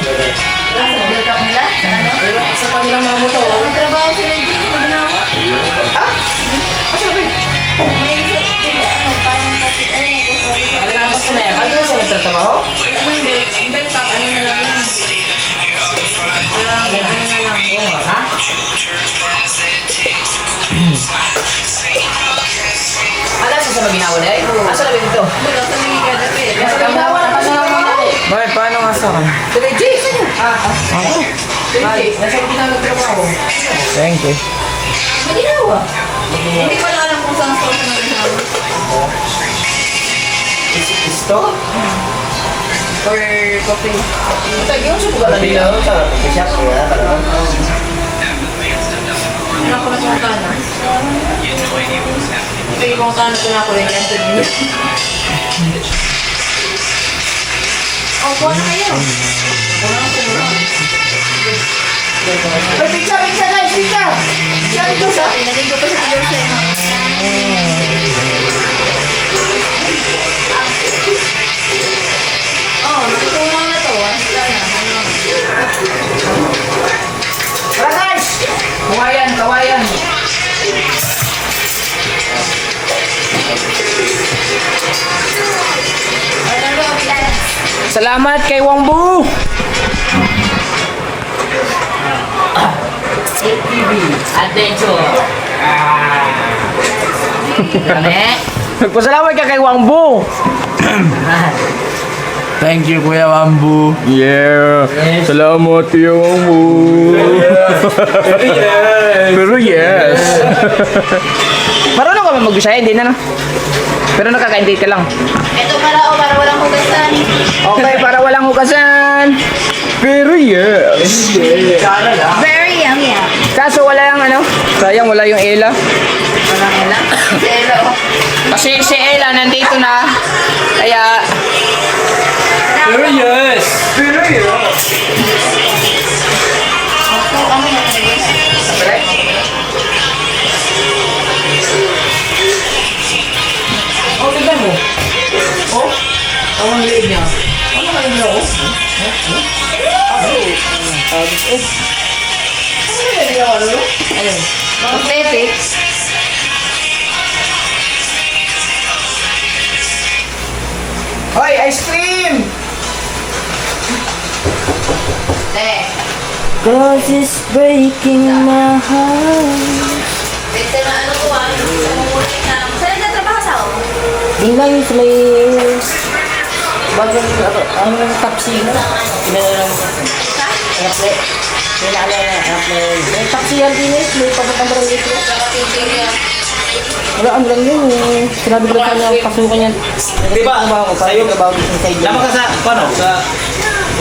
Build up nila? Ano? Sa kanilang mga motor. Ang trabaho sila dito. Magnawa. May ano, parang kasi, ay, nag-sorry. Ano nga mas na yan? Ano nga siya nagtatrabaho? Ano yung build up? Ano na lang yan? Ano na lang. Ha? Ano sa maginawa na eh? Asa na ba dito? Build up sa mga gadapit. Nasa maginawa na kasi na mga Bakit, paano nga sa akin? Sige, Jay! Sige, nasa maginawa nagtrabaho. Thank you. Maginawa. Hindi ko lang alam kung saan store sa maginawa. Isto? Or coffee? Tagi yung subuga lang nila. Ano ako nagpunta na? Ito yung kung ko na ako rin yan. Oh, kuha na kayo. Ay, pizza guys, pizza! Pizza dito sa... Pinagay ko pa sa tiyo sa inyo. Oh, nakitulong na to. Wala na. Tara guys! Kawayan, kawayan! Wala na ako bilayan. Salamat kay Wangbu! Adventure! Kami? Nagpasalamat ka kay Wangbu! Thank you, Kuya Wangbu. Yeah. Salamat, Kuya Wangbu. Pero yes. Marunong ka ba mag-Bisaya? Hindi na, no? Pero nakakaintay ka lang. Ito pala o para walang hugasan. Okay, para walang hukasan. Pero yes. Very yummy. Kaso wala yung ano, sayang wala yung Ella. Walang ilang. Zero. Kasi si Ella nandito na. Kaya... Pero yes. Pero yes. Oh, tignan mo. Oh, ang liig niya. Ano ka yun oh? Aesthetics. Hoy, ice cream! Cause it's breaking my heart. Ito na ano ko sa mumulit na. Saan nagtatrabaho sa ako? Inlang place. Ang tapsi na. Pinalang airplane. May taxi yan din eh. May pagkatang barangay ko. Wala, ano lang yun. Sinabi ko lang niya, pasukan niya. Di ba? Sa'yo, About inside lama ka sa, paano?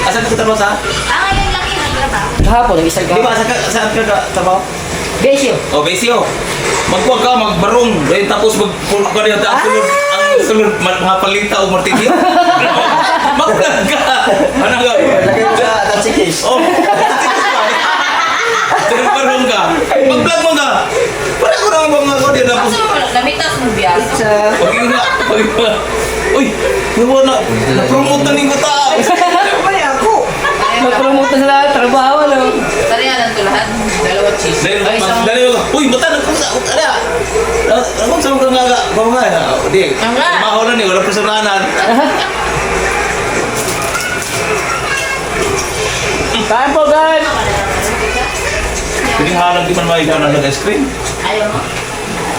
Asan ka trabaho sa? Ngayon lang yung nagtrabaho. Kahapon, nag-isal Di ba, kahapon. saan ka trabaho? Besyo. O, Besyo. Magkuha ka, magbarong. Eh, tapos magpulok ka rin. Ang sulod, mapalita o martilyo. Maglag ka. Ano nga? Lagay mo sa taxi case. Oh, barong ka. Mag-vlog mo ka. Para ko naman mga ako din. Tapos, Namitas mo biya. pag-inga. Uy, na-promote na ning kuta. Nag-promote na sa lahat, trabaho, ano? Tarihan to lahat. Dalawat cheese. Dali mo. Uy, bata na kung sa ada. Ano sa mga nga nga? Di. Maho na ni wala personalan. Kain po, guys! Pwedeng halang di man maigaw na nag-ice cream. Ayaw mo?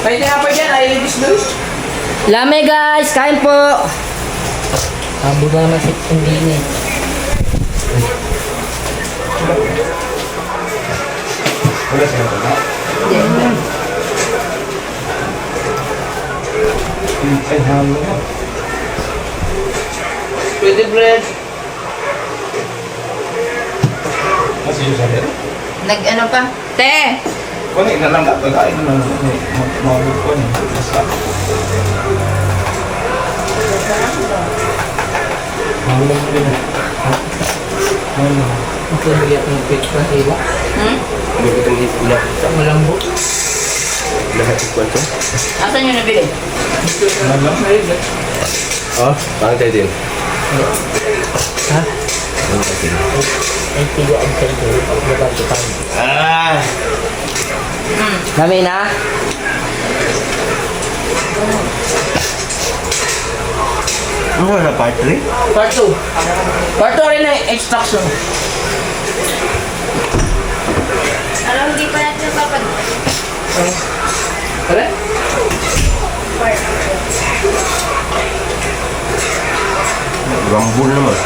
Pwede nga po dyan, I live this blue. Lame guys, kain po. Abo na naman si Indini. Pwede bread. Nag-ano pa? Te! Kung na lang pagkain na mahulog ko niya. Ang pumiliyak ng pitch pa, iba. Malambo. Asan yung nabili? Oh, parang tayo din. Ay, tigo ang tayo. Pagbabago pa. Ah! Kami na. Ano na part 3? Part 2. Part 2 rin na extraction. Alam, hindi pa natin napapag... Kaya? Rambul naman.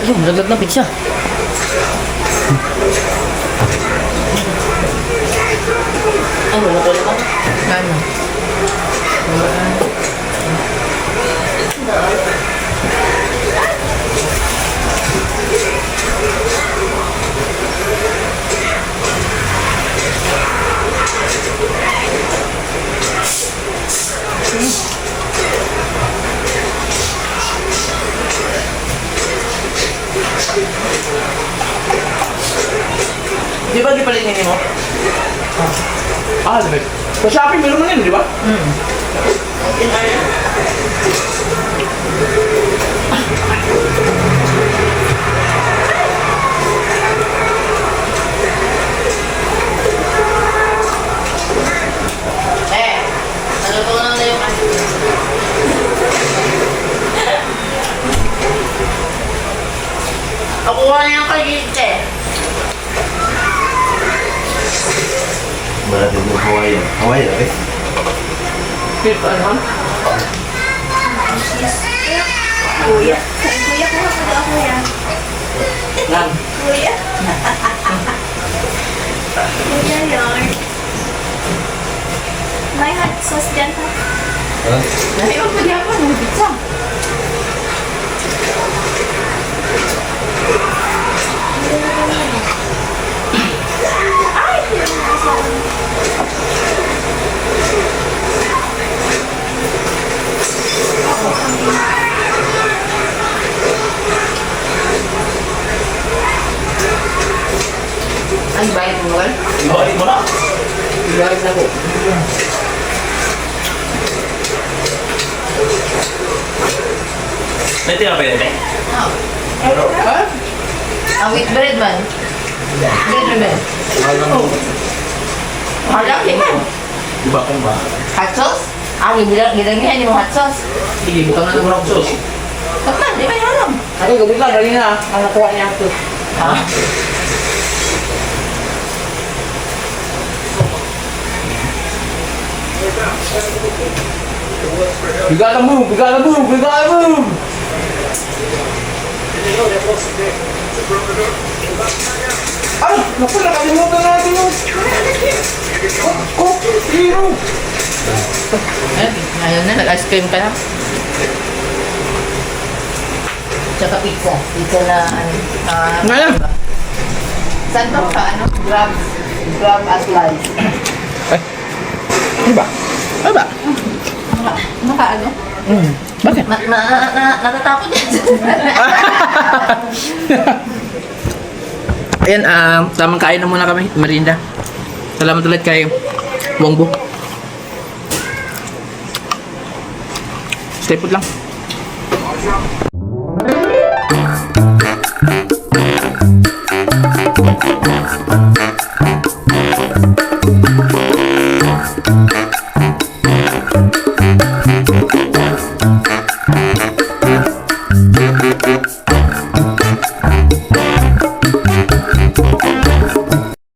Ayun, laglag na pizza. Ano, natulog ako? Ano? Di ba di palit mo? Ah, di ba? Sa Shopee meron na yun, di ba? Ano po na yung Ako na yung kagite. Malatin mo Hawaii. Hawaii na eh. Fifth, ano? Kuya. Sabi kuya ko, kapag ako yan. Lang. Kuya. Kuya yarn. May hot sauce dyan ha. Dahil yung pagyapon, may pizza. Ay! Ang bayad mo, Wal? Ibalik mo na. Ibalik na ko. Pwede na pwede. Ang wheat bread man. Bread man. Malaki man. Di ba kung ba? Hot sauce? Ah, gilangihan yung hot sauce. Sige, butang na ng rock sauce. Kaman, di ba yung alam? Ako, gabi ka, galing na. Ang nakuha niya ako. Ha? Bigala mo! Bigala mo! Bigala mo! Ay! Naku, nakalimutan natin yung... Coke Zero! Ngayon na, nag-ice cream ka na. Tsaka pizza. Pizza na, Ngayon. saan to ka, Grab. Grab as slice. Ano ba? Ano ba? Bakit? Natatakot yan. Ayan, tamang kain na muna kami, merienda. Salamat ulit kay Wongbo. Stay put lang.